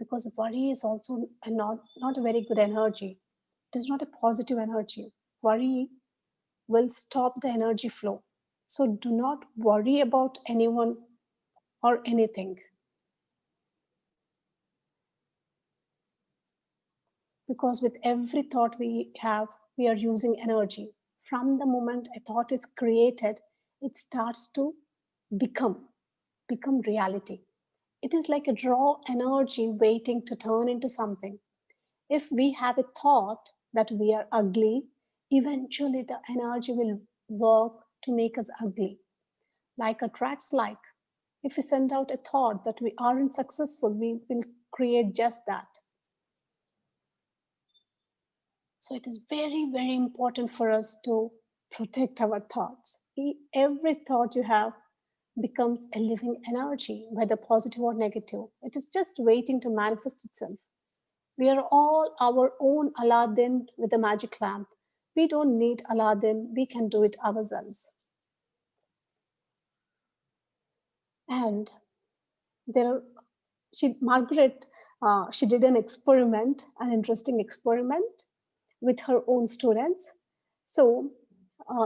because worry is also not a very good energy. It is not a positive energy. Worry will stop the energy flow. So do not worry about anyone or anything, because with every thought we have, we are using energy. From the moment a thought is created, it starts to become become reality. It is like a raw energy waiting to turn into something. If we have a thought that we are ugly, eventually the energy will work to make us ugly. Like attracts like. If we send out a thought that we aren't successful, we will create just that. So it is very, very important for us to protect our thoughts. Every thought you have becomes a living energy, whether positive or negative. It is just waiting to manifest itself. We are all our own Aladdin with a magic lamp. We don't need Aladdin, we can do it ourselves. And there, Margaret, she did an experiment, an interesting experiment with her own students. So,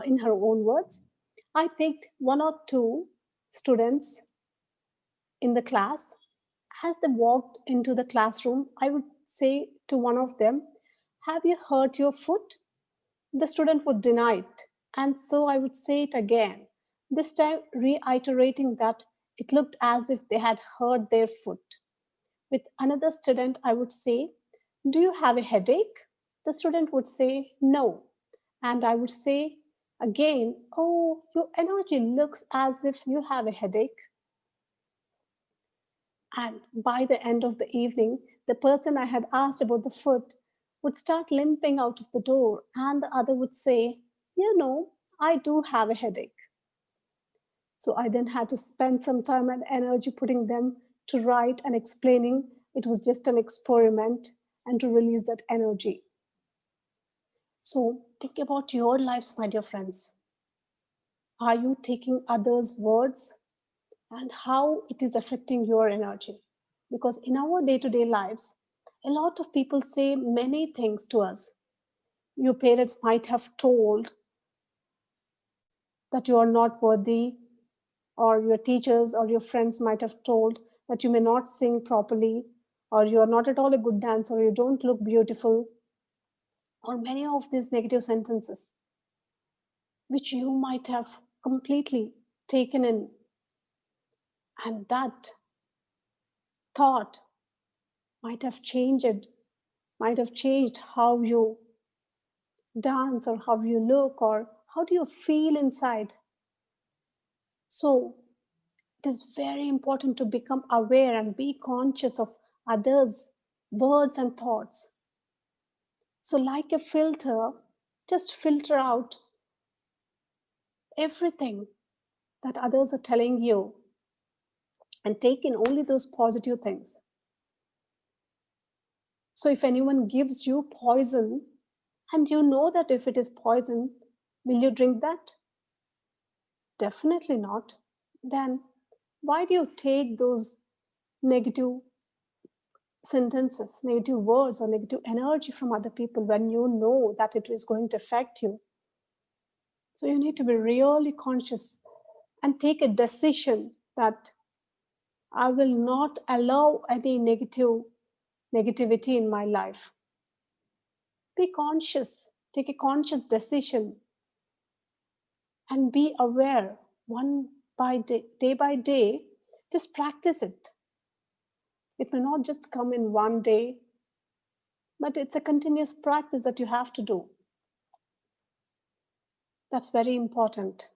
in her own words, I picked one or two students in the class. As they walked into the classroom, I would say to one of them, "Have you hurt your foot?" The student would deny it. And so I would say it again. this time reiterating that it looked as if they had hurt their foot. With another student, I would say, "Do you have a headache?" The student would say, "No." And I would say again, "Oh, your energy looks as if you have a headache." And by the end of the evening, the person I had asked about the foot would start limping out of the door, and the other would say, "I do have a headache." So I then had to spend some time and energy putting them to write and explaining it was just an experiment and to release that energy. So think about your lives, my dear friends. Are you taking others' words and how it is affecting your energy? Because in our day to day lives, a lot of people say many things to us. Your parents might have told that you are not worthy, or your teachers or your friends might have told that you may not sing properly, or you are not at all a good dancer, or you don't look beautiful, or many of these negative sentences, which you might have completely taken in. And that thought might have changed how you dance, or how you look, or how do you feel inside. So it is very important to become aware and be conscious of others' words and thoughts. So, like a filter, just filter out everything that others are telling you and take in only those positive things. So, if anyone gives you poison and you know that if it is poison, will you drink that? Definitely not. Then why do you take those negative sentences, negative words, or negative energy from other people when you know that it is going to affect you? So you need to be really conscious and take a decision that I will not allow any negativity in my life. Be conscious, take a conscious decision, and be aware day by day. Just practice it. It may not just come in one day, but it's a continuous practice that you have to do. That's very important.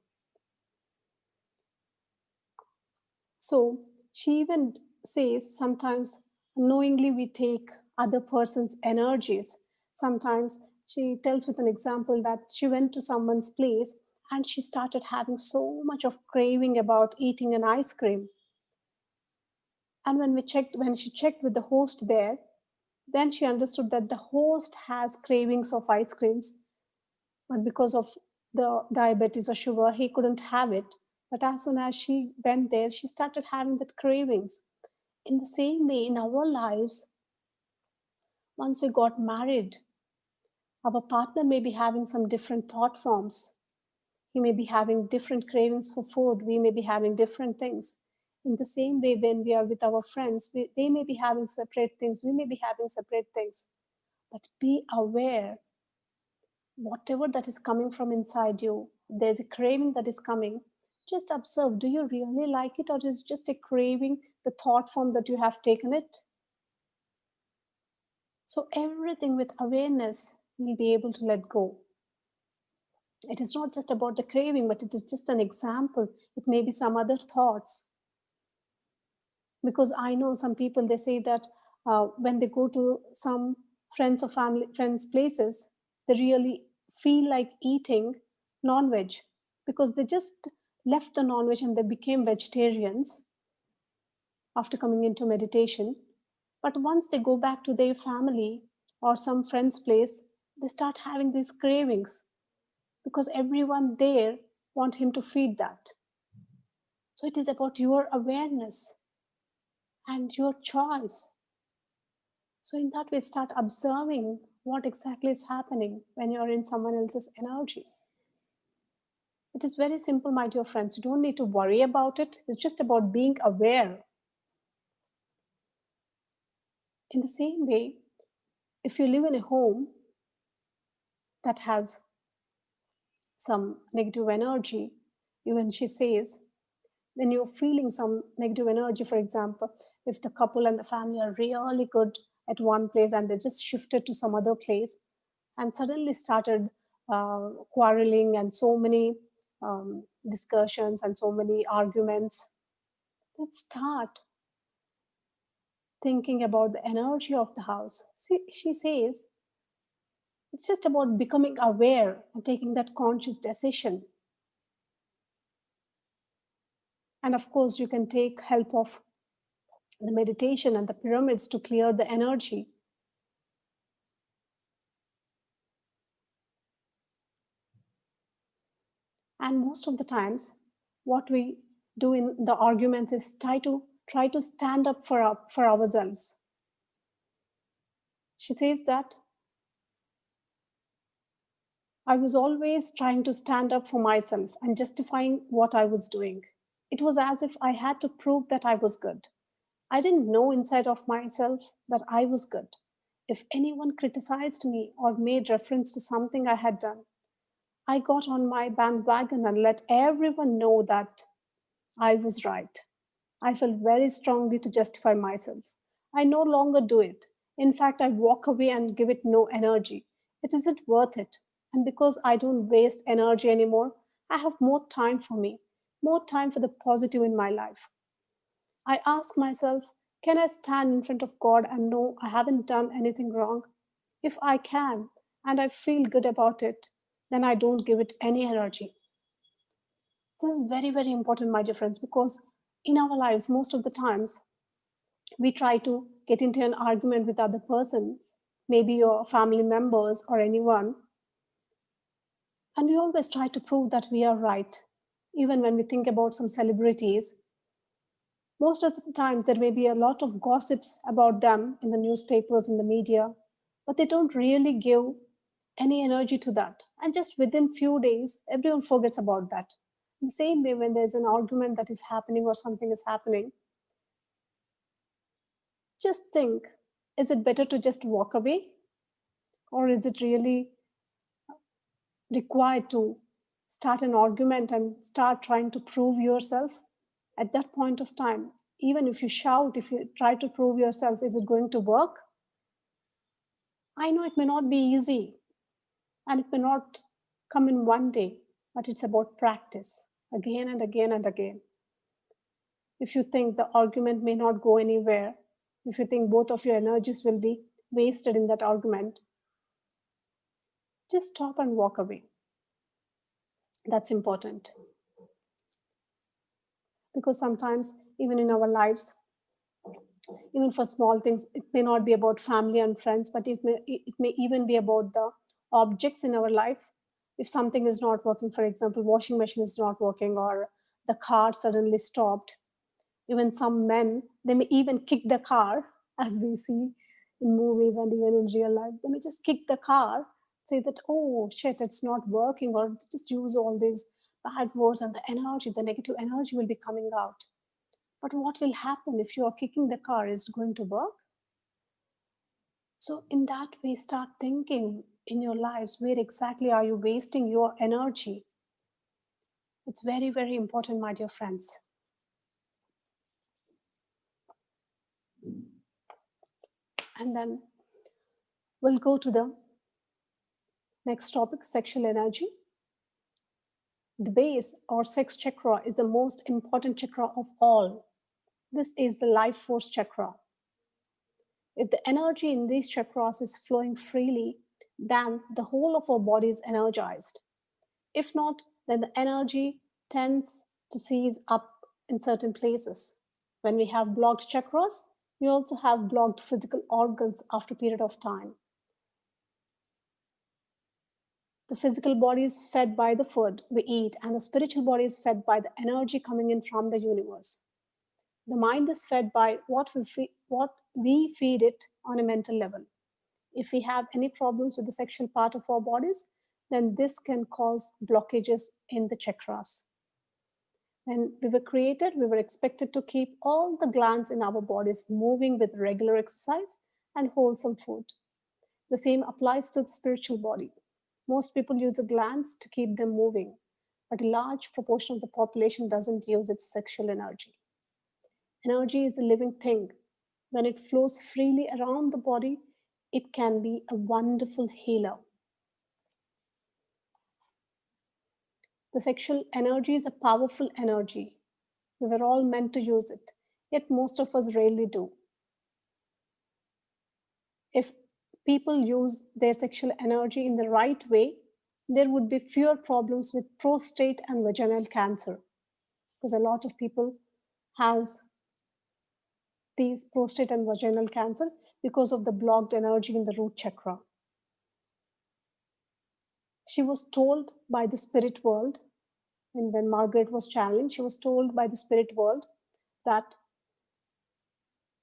So she even says sometimes knowingly we take other person's energies. Sometimes she tells with an example that she went to someone's place and she started having so much of craving about eating an ice cream. And when she checked with the host there, then she understood that the host has cravings of ice creams, but because of the diabetes or sugar, he couldn't have it. But as soon as she went there, she started having that cravings. In the same way, in our lives, once we got married, our partner may be having some different thought forms. He may be having different cravings for food. We may be having different things. In the same way, when we are with our friends, they may be having separate things. We may be having separate things. But be aware, whatever that is coming from inside you, there's a craving that is coming. Just observe, do you really like it, or is it just a craving, the thought form that you have taken it? So everything with awareness, we'll be able to let go. It is not just about the craving, but it is just an example. It may be some other thoughts. Because I know some people, they say that when they go to some friends or family friends places, they really feel like eating non-veg because they just left the non-veg and they became vegetarians after coming into meditation. But once they go back to their family or some friend's place, they start having these cravings because everyone there want him to feed that. So it is about your awareness and your choice. So in that way, start observing what exactly is happening when you're in someone else's energy. It is very simple, my dear friends. You don't need to worry about it. It's just about being aware. In the same way, if you live in a home that has some negative energy, Even she says, when you're feeling some negative energy, for example, if the couple and the family are really good at one place and they just shifted to some other place and suddenly started quarreling and so many discussions and so many arguments, let's start thinking about the energy of the house. She says it's just about becoming aware and taking that conscious decision. And of course, you can take help of the meditation and the pyramids to clear the energy. And most of the times, what we do in the arguments is try to stand up for ourselves. She says that I was always trying to stand up for myself and justifying what I was doing. It was as if I had to prove that I was good. I didn't know inside of myself that I was good. If anyone criticized me or made reference to something I had done, I got on my bandwagon and let everyone know that I was right. I felt very strongly to justify myself. I no longer do it. In fact, I walk away and give it no energy. It isn't worth it. And because I don't waste energy anymore, I have more time for me, more time for the positive in my life. I ask myself, can I stand in front of God and know I haven't done anything wrong? If I can, and I feel good about it, then I don't give it any energy. This is very, very important, my dear friends, because in our lives, most of the times, we try to get into an argument with other persons, maybe your family members or anyone, and we always try to prove that we are right. Even when we think about some celebrities, most of the time there may be a lot of gossips about them in the newspapers, in the media, but they don't really give any energy to that. And just within few days, everyone forgets about that. In the same way, when there's an argument that is happening or something is happening, just think, is it better to just walk away? Or is it really required to start an argument and start trying to prove yourself? At that point of time, even if you shout, if you try to prove yourself, is it going to work? I know it may not be easy and it may not come in one day, but it's about practice again and again and again. If you think the argument may not go anywhere, if you think both of your energies will be wasted in that argument, just stop and walk away. That's important. Because sometimes, even in our lives, even for small things, it may not be about family and friends, but it may even be about the objects in our life. If something is not working, for example, washing machine is not working, or the car suddenly stopped. Even some men, they may even kick the car, as we see in movies and even in real life. They may just kick the car, say that, oh shit, it's not working, or just use all these bad words, and the energy, the negative energy will be coming out. But what will happen if you are kicking the car? Is it going to work? So, in that way, start thinking in your lives, where exactly are you wasting your energy? It's very, very important, my dear friends. And then we'll go to the next topic, sexual energy. The base or sex chakra is the most important chakra of all. This is the life force chakra. If the energy in these chakras is flowing freely, then the whole of our body is energized. If not, then the energy tends to seize up in certain places. When we have blocked chakras, we also have blocked physical organs after a period of time. The physical body is fed by the food we eat, and the spiritual body is fed by the energy coming in from the universe. The mind is fed by what we feed it on a mental level. If we have any problems with the sexual part of our bodies, then this can cause blockages in the chakras. When we were created, we were expected to keep all the glands in our bodies moving with regular exercise and wholesome food. The same applies to the spiritual body. Most people use the glands to keep them moving, but a large proportion of the population doesn't use its sexual energy. Energy is a living thing. When it flows freely around the body, it can be a wonderful healer. The sexual energy is a powerful energy. We were all meant to use it, yet most of us rarely do. If people use their sexual energy in the right way, there would be fewer problems with prostate and vaginal cancer, because a lot of people has these prostate and vaginal cancer because of the blocked energy in the root chakra. She was told by the spirit world, and when Margaret was challenged, she was told by the spirit world that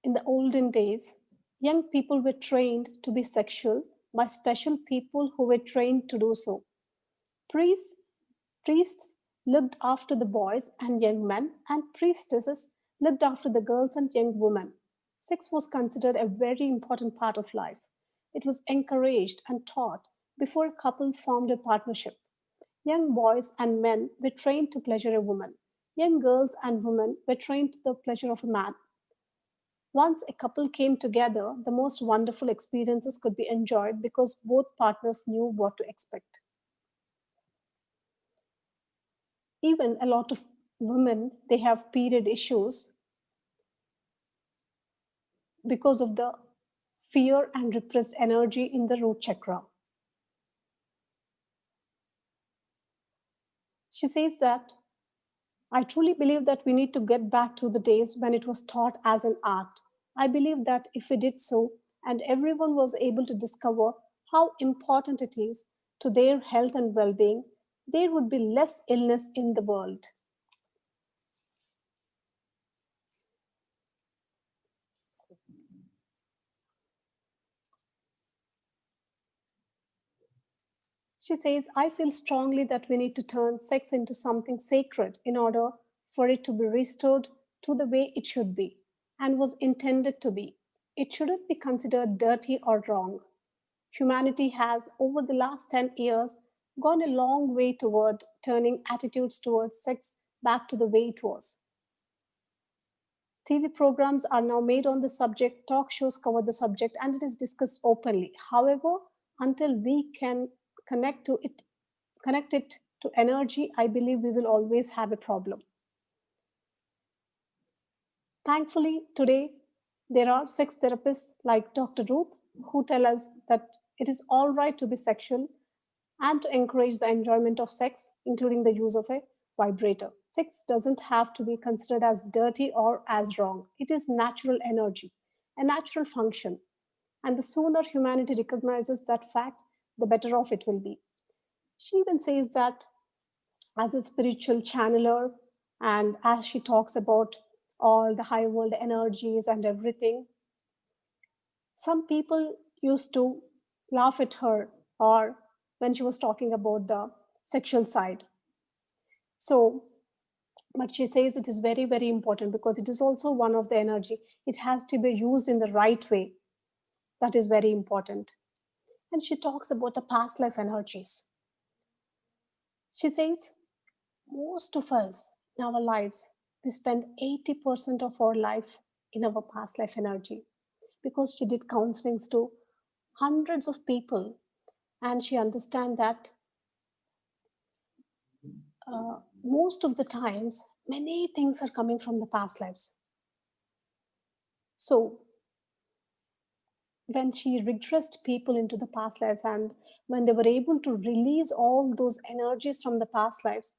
in the olden days, young people were trained to be sexual by special people who were trained to do so. Priests, priests looked after the boys and young men, and priestesses looked after the girls and young women. Sex was considered a very important part of life. It was encouraged and taught before a couple formed a partnership. Young boys and men were trained to pleasure a woman. Young girls and women were trained to the pleasure of a man. Once a couple came together, the most wonderful experiences could be enjoyed because both partners knew what to expect. Even a lot of women, they have period issues because of the fear and repressed energy in the root chakra. She says that, I truly believe that we need to get back to the days when it was taught as an art. I believe that if we did so, and everyone was able to discover how important it is to their health and well being, there would be less illness in the world. She says, I feel strongly that we need to turn sex into something sacred in order for it to be restored to the way it should be and was intended to be. It shouldn't be considered dirty or wrong. Humanity has, over the last 10 years, gone a long way toward turning attitudes towards sex back to the way it was. TV programs are now made on the subject, talk shows cover the subject, and it is discussed openly. However, until we can connect it to energy, I believe we will always have a problem. Thankfully, today there are sex therapists like Dr. Ruth who tell us that it is all right to be sexual and to encourage the enjoyment of sex, including the use of a vibrator. Sex doesn't have to be considered as dirty or as wrong. It is natural energy, a natural function. And the sooner humanity recognizes that fact, the better off it will be. She even says that as a spiritual channeler, and as she talks about all the high world energies and everything, some people used to laugh at her or when she was talking about the sexual side. So, but she says it is very, very important because it is also one of the energy. It has to be used in the right way. That is very important. And she talks about the past life energies. She says, most of us in our lives, we spend 80% of our life in our past life energy because she did counselings to hundreds of people and she understands that most of the times many things are coming from the past lives. So when she regressed people into the past lives and when they were able to release all those energies from the past lives,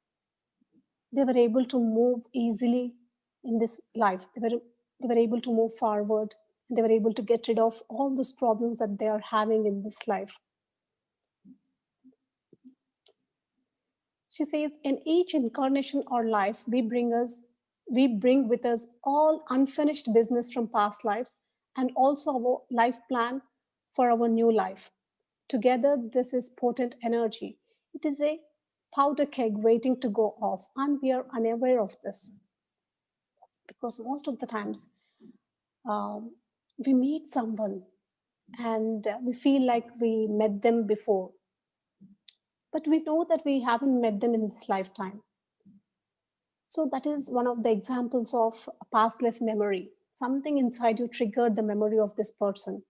they were able to move easily in this life. They were able to move forward. They were able to get rid of all those problems that they are having in this life. She says, in each incarnation or life, we bring with us all unfinished business from past lives and also our life plan for our new life. Together, this is potent energy. It is a powder keg waiting to go off, and we are unaware of this because most of the times we meet someone and we feel like we met them before. but we know that we haven't met them in this lifetime. So that is one of the examples of past life memory. Something inside you triggered the memory of this person.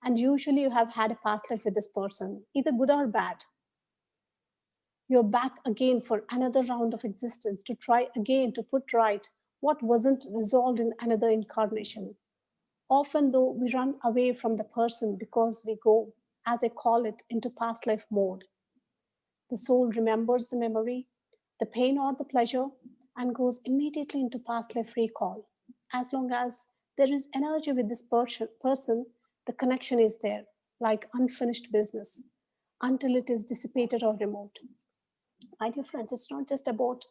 And usually you have had a past life with this person, either good or bad. You're back again for another round of existence to try again to put right what wasn't resolved in another incarnation. Often, though, we run away from the person because we go, as I call it, into past life mode. The soul remembers the memory, the pain or the pleasure, and goes immediately into past life recall. As long as there is energy with this person, the connection is there, like unfinished business, until it is dissipated or removed. My dear friends, it's not just about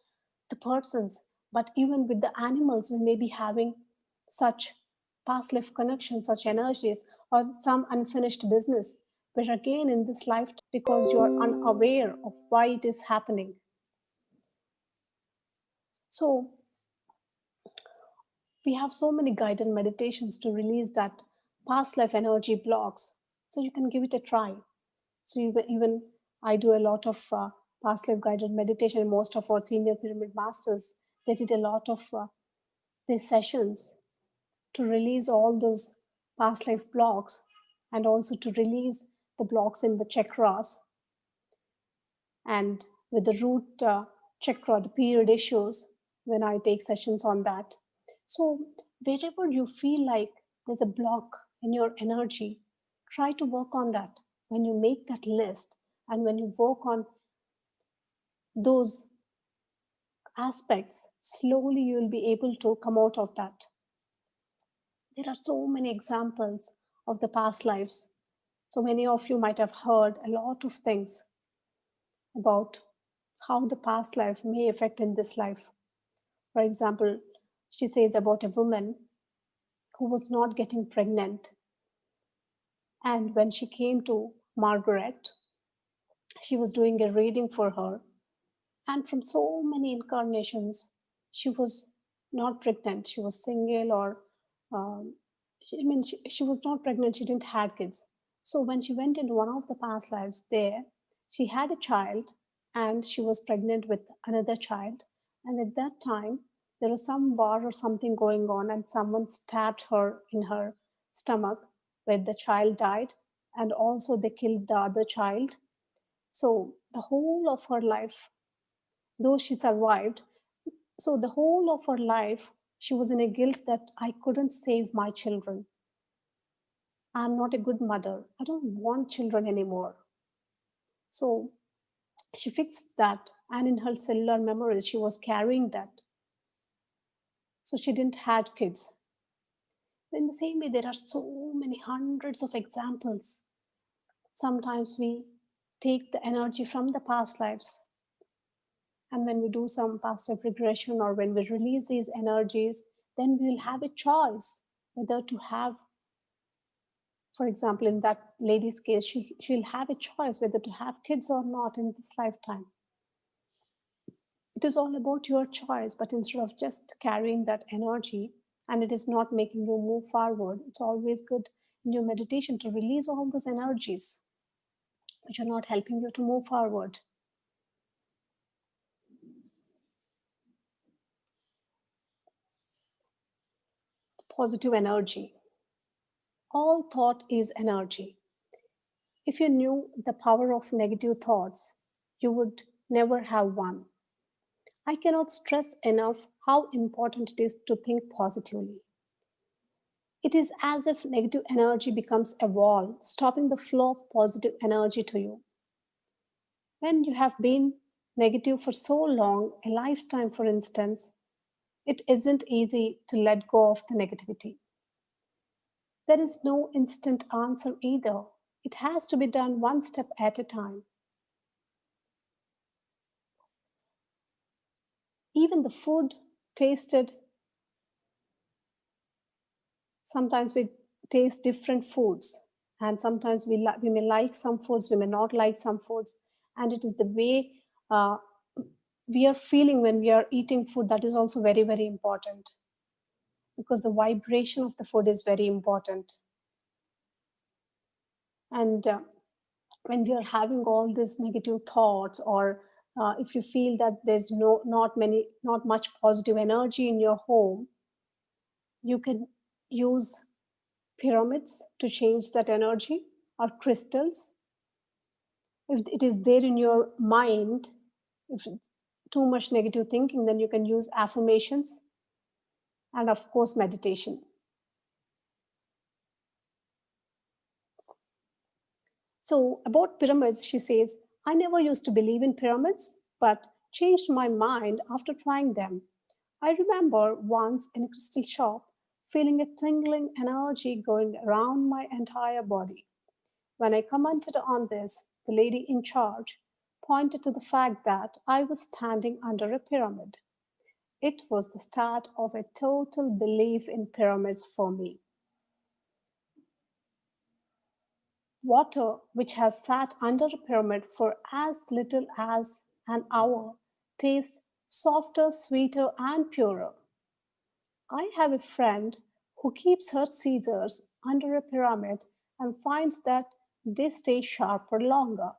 the persons, but even with the animals, we may be having such past life connections, such energies, or some unfinished business, where again in this life, because you are unaware of why it is happening. So, we have so many guided meditations to release that past life energy blocks. So, you can give it a try. So, even I do a lot of past life guided meditation. Most of our senior pyramid masters, they did a lot of these sessions to release all those past life blocks and also to release the blocks in the chakras. And with the root chakra, the period issues, when I take sessions on that. So, wherever you feel like there's a block in your energy, try to work on that. When you make that list and when you work on those aspects, slowly you will be able to come out of that. There are so many examples of the past lives. So many of you might have heard a lot of things about how the past life may affect in this life. For example, she says about a woman who was not getting pregnant. And when she came to Margaret, she was doing a reading for her. And from so many incarnations, she was not pregnant. She was single, or she was not pregnant. She didn't have kids. So when she went into one of the past lives there, she had a child and she was pregnant with another child. And at that time, there was some war or something going on, and someone stabbed her in her stomach, where the child died, and also they killed the other child. So the whole of her life, though she survived, so the whole of her life, she was in a guilt that I couldn't save my children. I'm not a good mother. I don't want children anymore. So she fixed that, and in her cellular memories, she was carrying that. So she didn't have kids. In the same way, there are so many hundreds of examples. Sometimes we take the energy from the past lives, and when we do some past life regression or when we release these energies, then we will have a choice whether to have, for example, in that lady's case, she'll have a choice whether to have kids or not in this lifetime. It is all about your choice, but instead of just carrying that energy and it is not making you move forward, it's always good in your meditation to release all those energies which are not helping you to move forward. Positive energy. All thought is energy. If you knew the power of negative thoughts, you would never have one. I cannot stress enough how important it is to think positively. It is as if negative energy becomes a wall, stopping the flow of positive energy to you. When you have been negative for so long, a lifetime for instance, it isn't easy to let go of the negativity. There is no instant answer either. It has to be done one step at a time. Even the food tasted, sometimes we taste different foods, and sometimes we may like some foods, we may not like some foods, and it is the way uh, we are feeling when we are eating food that is also very, very important, because the vibration of the food is very important. And when we are having all these negative thoughts, or if you feel that there's not much positive energy in your home, you can use pyramids to change that energy, or crystals. If it is there in your mind, if too much negative thinking, then you can use affirmations, and of course meditation. So about pyramids, she says, I never used to believe in pyramids, but changed my mind after trying them. I remember once in a crystal shop feeling a tingling energy going around my entire body. When I commented on this, the lady in charge pointed to the fact that I was standing under a pyramid. It was the start of a total belief in pyramids for me. Water, which has sat under a pyramid for as little as an hour, tastes softer, sweeter, and purer. I have a friend who keeps her scissors under a pyramid and finds that they stay sharper longer.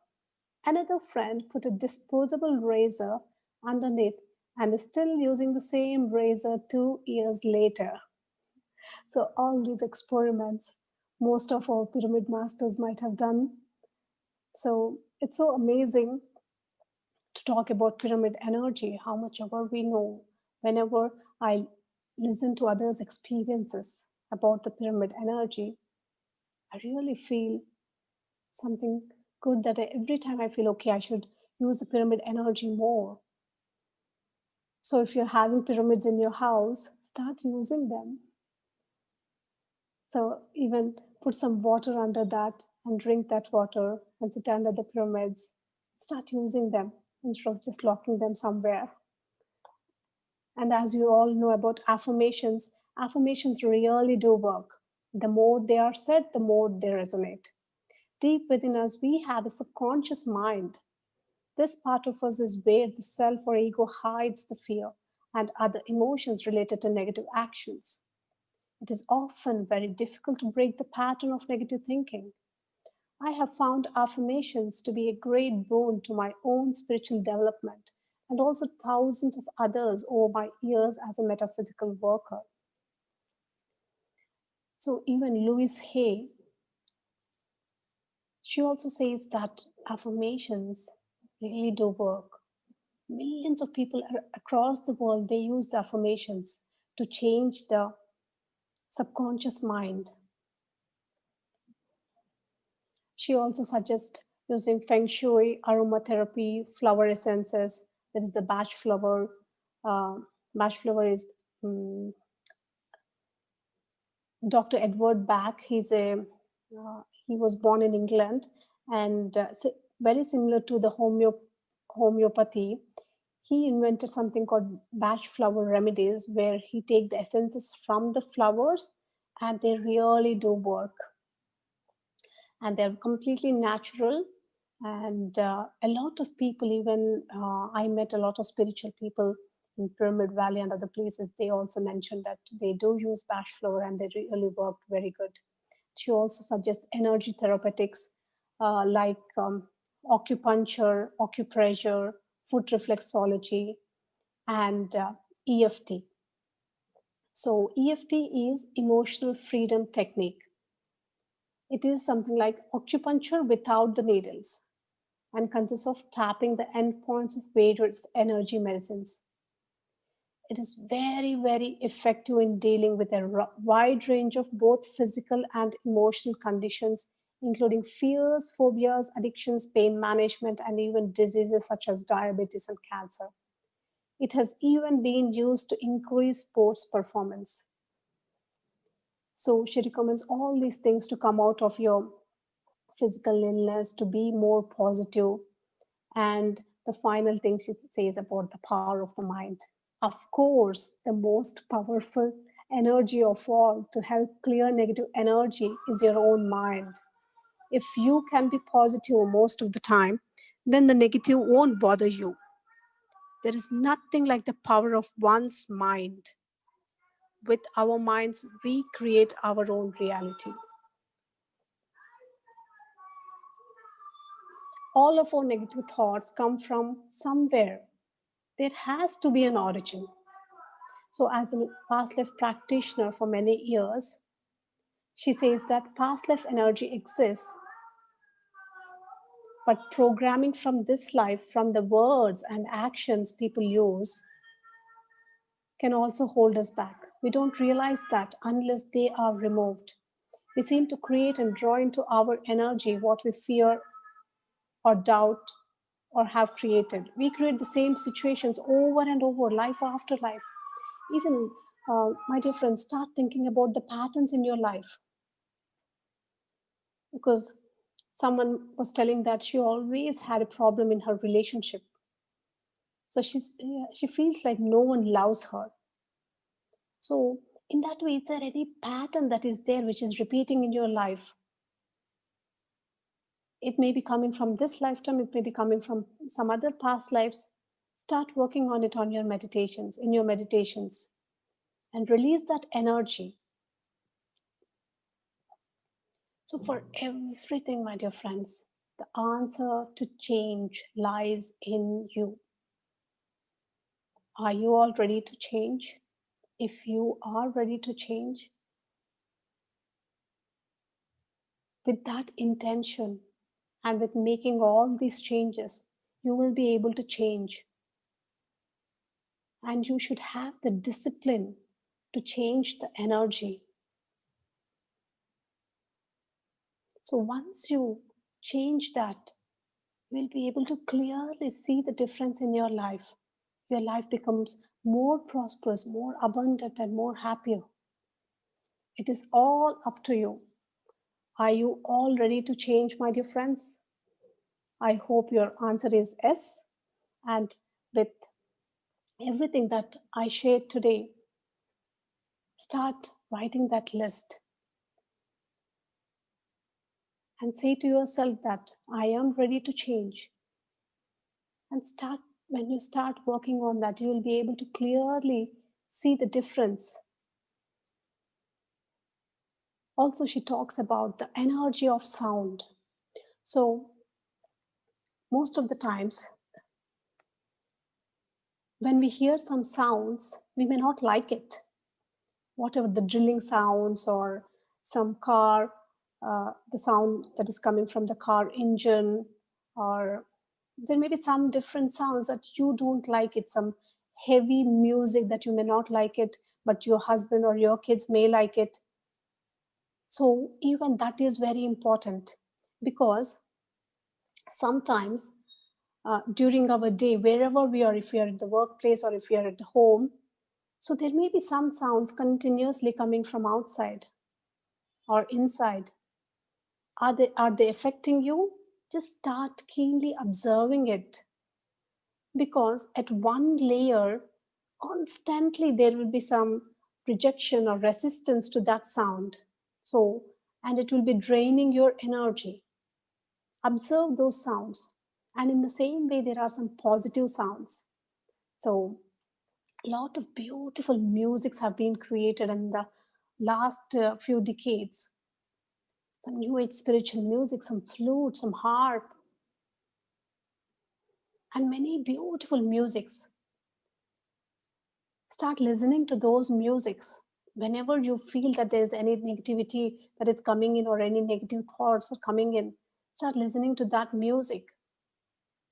Another friend put a disposable razor underneath and is still using the same razor 2 years later. So, all these experiments, most of our pyramid masters might have done. So, it's so amazing to talk about pyramid energy, how much ever we know. Whenever I listen to others' experiences about the pyramid energy, I really feel something good, that every time I feel okay, I should use the pyramid energy more. So if you're having pyramids in your house, start using them. So even put some water under that and drink that water and sit under the pyramids. Start using them instead of just locking them somewhere. And as you all know about affirmations, affirmations really do work. The more they are said, the more they resonate. Deep within us, we have a subconscious mind. This part of us is where the self or ego hides the fear and other emotions related to negative actions. It is often very difficult to break the pattern of negative thinking. I have found affirmations to be a great boon to my own spiritual development and also thousands of others over my years as a metaphysical worker. So even Louise Hay, she also says that affirmations really do work. Millions of people across the world, they use the affirmations to change the subconscious mind. She also suggests using feng shui, aromatherapy, flower essences. There is the Bach flower. Bach flower is Dr. Edward Bach. He was born in England, and very similar to the homeopathy. He invented something called Bach flower remedies, where he take the essences from the flowers, and they really do work. And they're completely natural. And a lot of people, even I met a lot of spiritual people in Pyramid Valley and other places, they also mentioned that they do use Bach flower and they really worked very good. She also suggests energy therapeutics like acupuncture, acupressure, foot reflexology, and EFT. So EFT is emotional freedom technique. It is something like acupuncture without the needles and consists of tapping the endpoints of various energy medicines. It is very, very effective in dealing with a wide range of both physical and emotional conditions, including fears, phobias, addictions, pain management, and even diseases such as diabetes and cancer. It has even been used to increase sports performance. So she recommends all these things to come out of your physical illness, to be more positive. And the final thing she says about the power of the mind. Of course, the most powerful energy of all to help clear negative energy is your own mind. If you can be positive most of the time, then the negative won't bother you. There is nothing like the power of one's mind. With our minds, we create our own reality. all of our negative thoughts come from somewhere. There has to be an origin. So, as a past life practitioner for many years, she says that past life energy exists, but programming from this life, from the words and actions people use, can also hold us back. We don't realize that unless they are removed. We seem to create and draw into our energy what we fear or doubt or have created. We create the same situations over and over, life after life. Even, my dear friends, start thinking about the patterns in your life. Because someone was telling that she always had a problem in her relationship. So she feels like no one loves her. So in that way, is there any pattern that is there which is repeating in your life? It may be coming from this lifetime, it may be coming from some other past lives. Start working on it on your meditations, in your meditations, and release that energy. So for everything, my dear friends, the answer to change lies in you. Are you all ready to change? If you are ready to change, with that intention and with making all these changes, you will be able to change. And you should have the discipline to change the energy. So once you change that, you will be able to clearly see the difference in your life. Your life becomes more prosperous, more abundant, and more happier. It is all up to you. Are you all ready to change, my dear friends? I hope your answer is yes. And with everything that I shared today, start writing that list and say to yourself that I am ready to change. And when you start working on that, you will be able to clearly see the difference. Also, she talks about the energy of sound. So most of the times, when we hear some sounds, we may not like it. Whatever the drilling sounds or some car, the sound that is coming from the car engine, or there may be some different sounds that you don't like it, some heavy music that you may not like it, but your husband or your kids may like it. So even that is very important, because sometimes during our day, wherever we are, if we are at the workplace or if we are at home, so there may be some sounds continuously coming from outside or inside. Are they affecting you? Just start keenly observing it, because at one layer, constantly there will be some rejection or resistance to that sound. So, and it will be draining your energy. Observe those sounds. And in the same way, there are some positive sounds. So, a lot of beautiful musics have been created in the last few decades. Some new age spiritual music, some flute, some harp, and many beautiful musics. Start listening to those musics. Whenever you feel that there's any negativity that is coming in or any negative thoughts are coming in, start listening to that music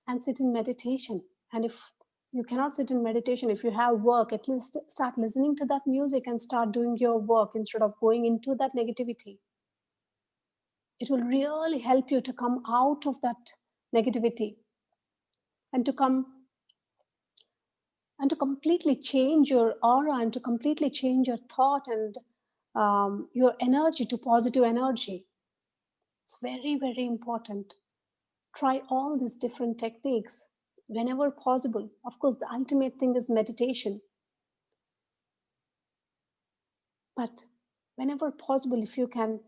and sit in meditation. And if you cannot sit in meditation, if you have work, at least start listening to that music and start doing your work instead of going into that negativity. It will really help you to come out of that negativity and to completely change your aura and to completely change your thought and your energy to positive energy. It's very, very important. Try all these different techniques whenever possible. Of course, the ultimate thing is meditation. But whenever possible, if you can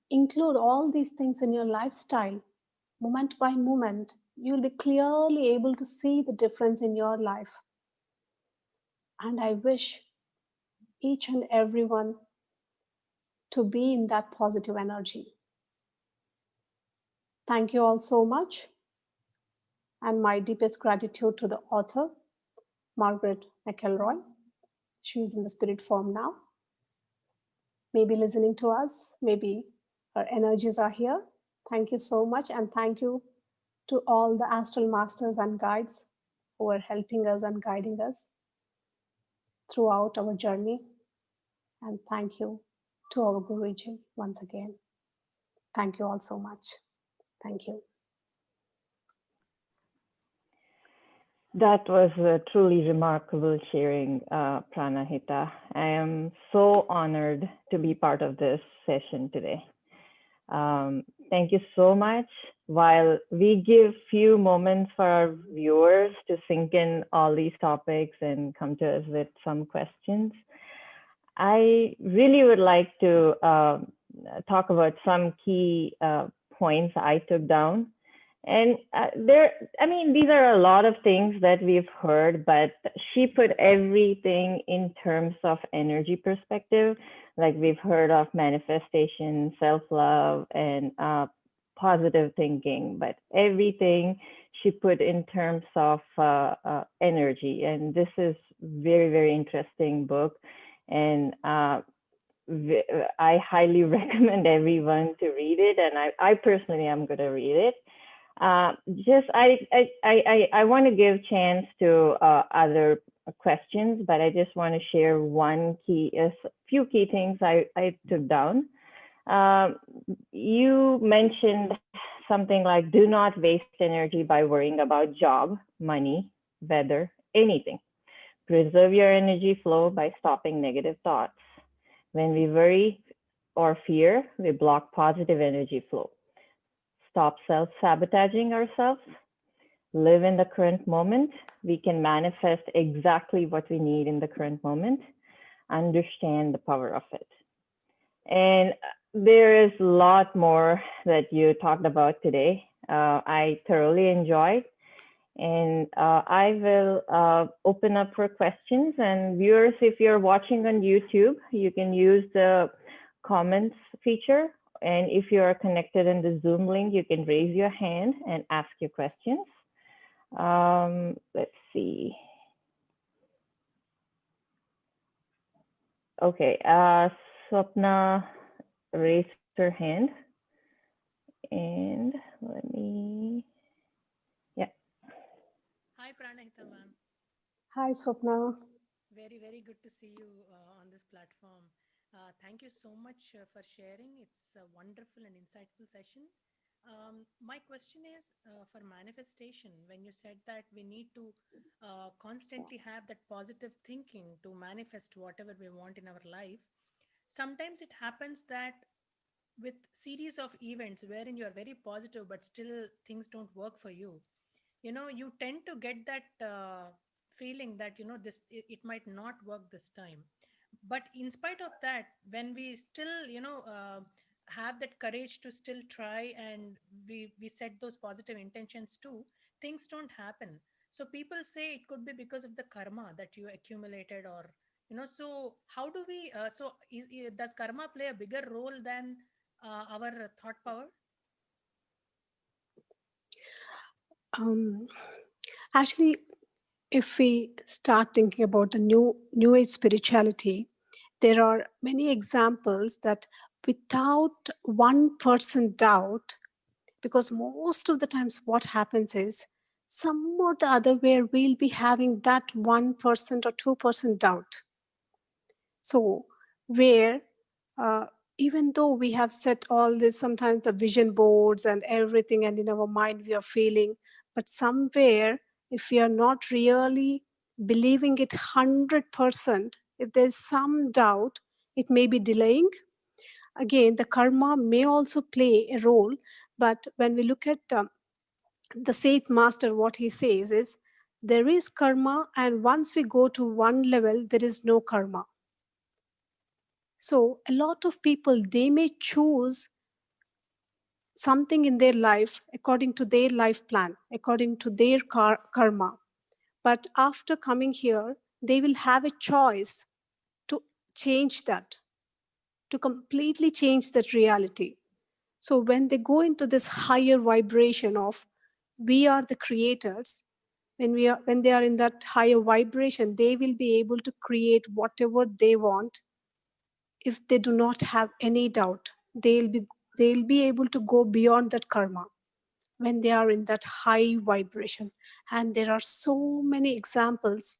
include all these things in your lifestyle, moment by moment, you'll be clearly able to see the difference in your life. And I wish each and everyone to be in that positive energy. Thank you all so much. And my deepest gratitude to the author, Margaret McElroy. She's in the spirit form now, maybe listening to us, maybe her energies are here. Thank you so much. And thank you to all the astral masters and guides who are helping us and guiding us throughout our journey. And thank you to our Guruji once again. Thank you all so much. Thank you. That was a truly remarkable sharing, Pranahita. I am so honored to be part of this session today. Thank you so much. While we give few moments for our viewers to sink in all these topics and come to us with some questions, I really would like to talk about some key points I took down. And these are a lot of things that we've heard, but she put everything in terms of energy perspective. Like we've heard of manifestation, self-love, and positive thinking, but everything she put in terms of energy. And this is very, very interesting book. And I highly recommend everyone to read it. And I personally am going to read it. I want to give chance to other questions, but I just want to share a few key things I took down. You mentioned something like, do not waste energy by worrying about job, money, weather, anything. Preserve your energy flow by stopping negative thoughts. When we worry or fear, we block positive energy flow. Stop self-sabotaging ourselves. Live in the current moment. We can manifest exactly what we need in the current moment. Understand the power of it. And there is a lot more that you talked about today. I thoroughly enjoyed. And I will open up for questions. And viewers, if you're watching on YouTube, you can use the comments feature. And if you are connected in the Zoom link, you can raise your hand and ask your questions. Let's see. Okay, Swapna raised her hand. And let me, yeah. Hi, Pranahita ma'am. Hi, Swapna. Very, very good to see you on this platform. Thank you so much for sharing. It's a wonderful and insightful session. My question is for manifestation, when you said that we need to constantly have that positive thinking to manifest whatever we want in our life, sometimes it happens that with series of events wherein you are very positive but still things don't work for you, you tend to get that feeling that it might not work this time. But in spite of that, when we still have that courage to still try, and we set those positive intentions too, things don't happen. So people say it could be because of the karma that you accumulated, or so how do we does karma play a bigger role than our thought power? Um, Actually, if we start thinking about the new age spirituality, there are many examples that without 1% doubt, because most of the times what happens is some or the other way we'll be having that 1% or 2% doubt. So where uh, even though we have set all this, sometimes the vision boards and everything, and in our mind we are feeling, but somewhere if we are not really believing it 100%, if there's some doubt, it may be delaying. Again, the karma may also play a role, but when we look at the Seth Master, what he says is there is karma, and once we go to one level, there is no karma. So a lot of people, they may choose something in their life according to their life plan, according to their karma. But after coming here, they will have a choice to change that, to completely change that reality. So when they go into this higher vibration of we are the creators, when they are in that higher vibration, they will be able to create whatever they want. If they do not have any doubt, they'll be able to go beyond that karma when they are in that high vibration. And there are so many examples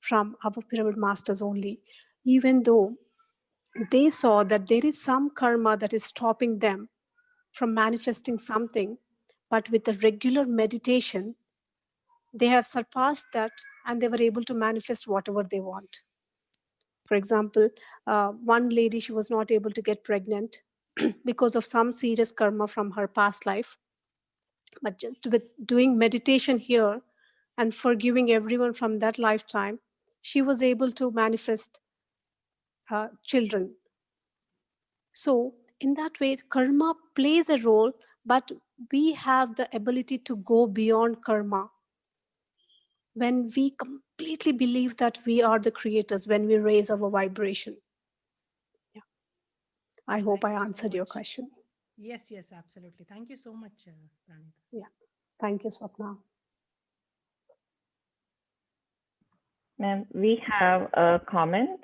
from our pyramid masters only. Even though they saw that there is some karma that is stopping them from manifesting something, but with the regular meditation, they have surpassed that and they were able to manifest whatever they want. For example, one lady, she was not able to get pregnant because of some serious karma from her past life. But just with doing meditation here and forgiving everyone from that lifetime, she was able to manifest children. So, in that way, karma plays a role, but we have the ability to go beyond karma when we completely believe that we are the creators, when we raise our vibration. Yeah. I hope Thank I you so answered your much. question. Yes, yes, absolutely. Thank you so much, Pranita. Yeah. Thank you, Swapna. Ma'am, we have a comment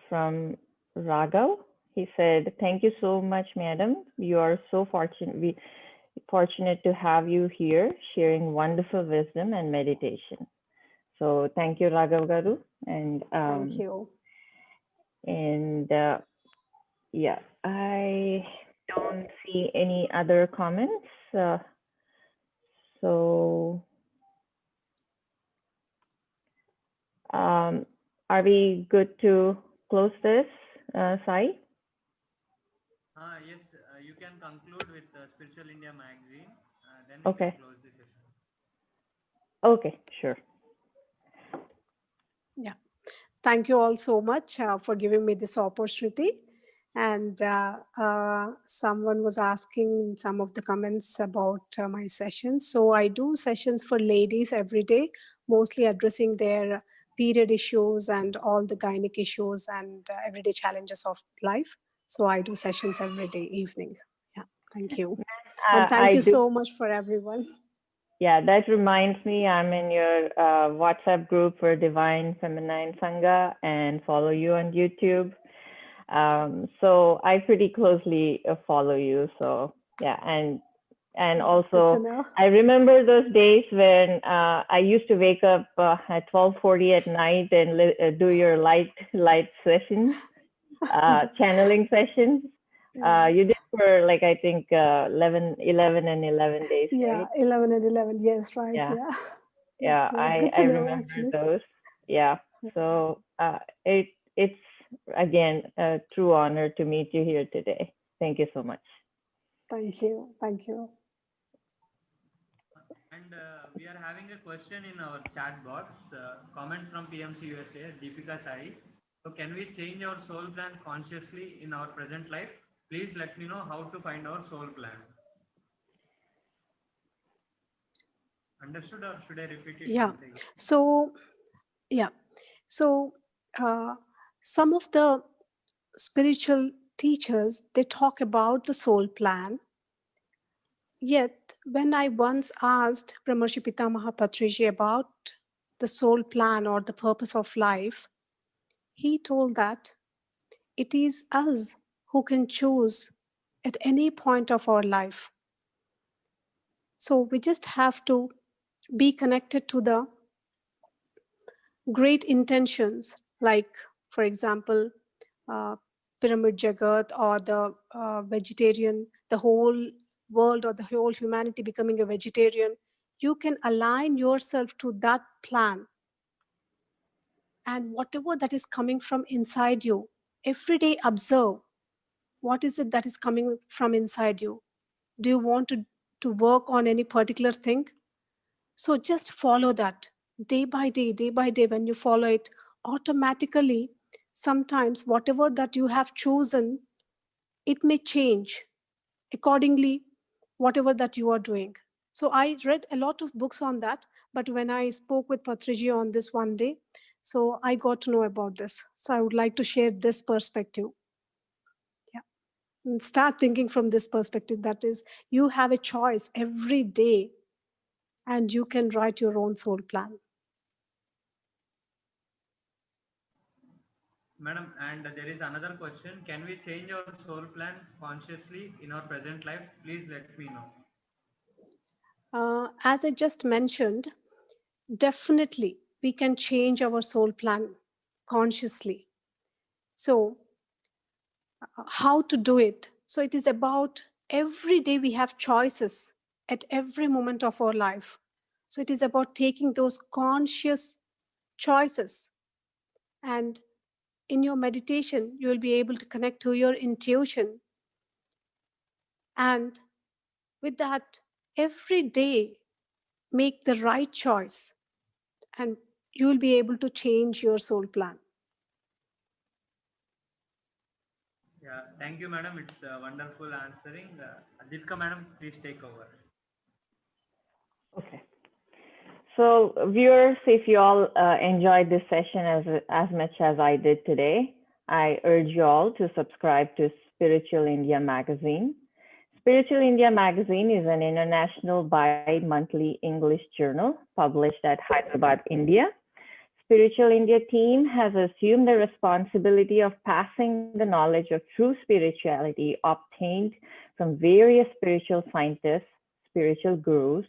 from Raghav. He said, "Thank you so much, madam. You are so fortunate to have you here sharing wonderful wisdom and meditation." So thank you, Raghav Garu. Thank you. And yeah, I don't see any other comments. So are we good to close this, Sai? Yes, you can conclude with Spiritual India magazine. Then we Okay. can close the session. Okay, sure. Yeah. Thank you all so much for giving me this opportunity. And someone was asking in some of the comments about my sessions. So I do sessions for ladies every day, mostly addressing their period issues and all the gynec issues and everyday challenges of life. So I do sessions every day evening. Yeah, thank you. And thank I you do. so much for everyone. Yeah, that reminds me, I'm in your WhatsApp group for Divine Feminine Sangha and follow you on YouTube. So I pretty closely follow you. So yeah, and That's good to also know. I remember those days when I used to wake up at 12:40 at night and do your light sessions, channeling sessions. You did for like I think 11 and 11 days, Yeah, right? 11 and 11. Yes, right. Yeah, Yeah. That's yeah, great. Good I to know, remember actually. those. Yeah, so it's again a true honor to meet you here today. Thank you so much. Thank you. Thank you. And we are having a question in our chat box. Comment from PMC USA, Deepika Sai. So can we change our soul plan consciously in our present life? Please let me know how to find our soul plan. Understood, or should I repeat it Yeah. once again? So, yeah. So, uh, some of the spiritual teachers, they talk about the soul plan. Yet, when I once asked Brahmarshi Pitamaha Patriji about the soul plan or the purpose of life, he told that it is us who can choose at any point of our life. So we just have to be connected to the great intentions, like, for example, uh, Pyramid Jagat or the vegetarian, the whole world or the whole humanity becoming a vegetarian. You can align yourself to that plan. And whatever that is coming from inside you, every day observe what is it that is coming from inside you. Do you want to work on any particular thing? So just follow that day by day. When you follow it, automatically, sometimes whatever that you have chosen, it may change accordingly, whatever that you are doing. So I read a lot of books on that, but when I spoke with Patriji on this one day, so I got to know about this. So I would like to share this perspective. Yeah. And start thinking from this perspective, that is, you have a choice every day and you can write your own soul plan. Madam, and there is another question. Can we change our soul plan consciously in our present life? Please let me know. As I just mentioned, definitely we can change our soul plan consciously. So, how to do it? So, it is about every day we have choices at every moment of our life. So, it is about taking those conscious choices. And in your meditation, you will be able to connect to your intuition. And with that, every day, make the right choice. And you will be able to change your soul plan. Yeah, thank you, madam. It's wonderful answering. Adhitka, madam, please take over. Okay. So viewers, if you all enjoyed this session as much as I did today, I urge you all to subscribe to Spiritual India magazine. Spiritual India magazine is an international bi-monthly English journal published at Hyderabad, India. Spiritual India team has assumed the responsibility of passing the knowledge of true spirituality obtained from various spiritual scientists, spiritual gurus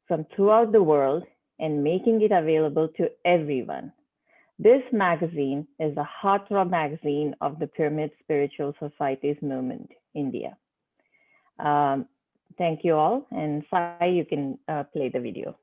from throughout the world and making it available to everyone. This magazine is the heartthrob magazine of the Pyramid Spiritual Societies movement, India. Thank you all, and Sai, you can play the video.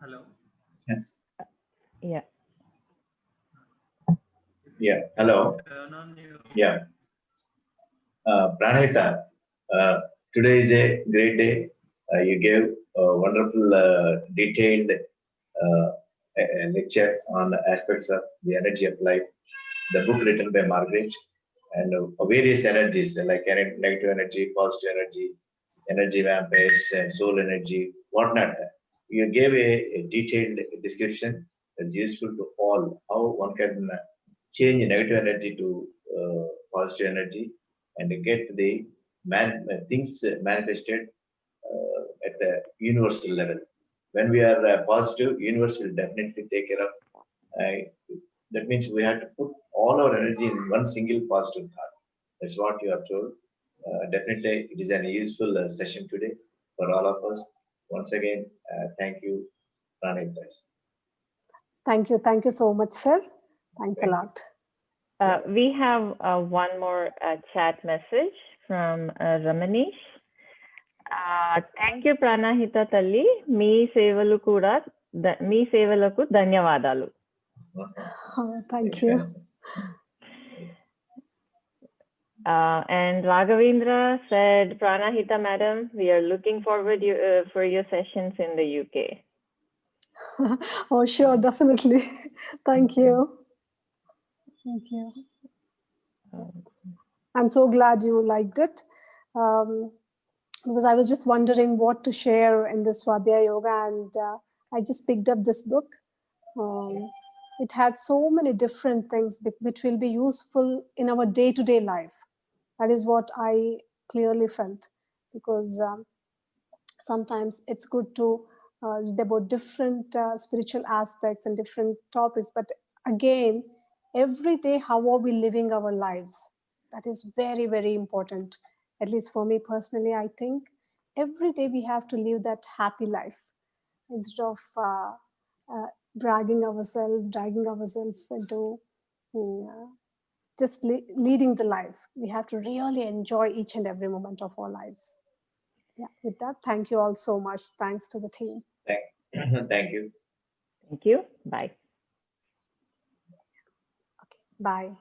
Hello. Yeah. Yeah, hello. Turn on your... Yeah. Pranahita, today is a great day. You gave a wonderful, detailed lecture on aspects of the energy of life. The book written by Margaret and various energies like negative energy, positive energy, energy vampires, and soul energy, whatnot. You gave a detailed description that's useful to all, how one can change negative energy to positive energy and get the things manifested at the universal level. When we are positive, universe will definitely take care of. That means we have to put all our energy in one single positive thought. That's what you have told. Definitely, it is an useful session today for all of us. Once again, thank you, Pranahita. Thank you. Thank you so much, sir. Thanks a lot. We have one more chat message from Ramanesh. Thank you, Pranahita Talli. మీ సేవలకు ధన్యవాదాలు. Thank you. And Raghavendra said, Pranahita madam, we are looking forward for your sessions in the UK. Oh, sure, definitely. Thank you. Thank you. I'm so glad you liked it. Because I was just wondering what to share in this Swadhyay Yoga, and I just picked up this book. It had so many different things which will be useful in our day-to-day life. That is what I clearly felt, because sometimes it's good to read about different spiritual aspects and different topics, but again, every day, how are we living our lives? That is very, very important. At least for me personally, I think every day we have to live that happy life instead of dragging ourselves into just leading the life. We have to really enjoy each and every moment of our lives. Yeah, with that, thank you all so much. Thanks to the team. Thank you. Thank you. Bye. Okay, bye.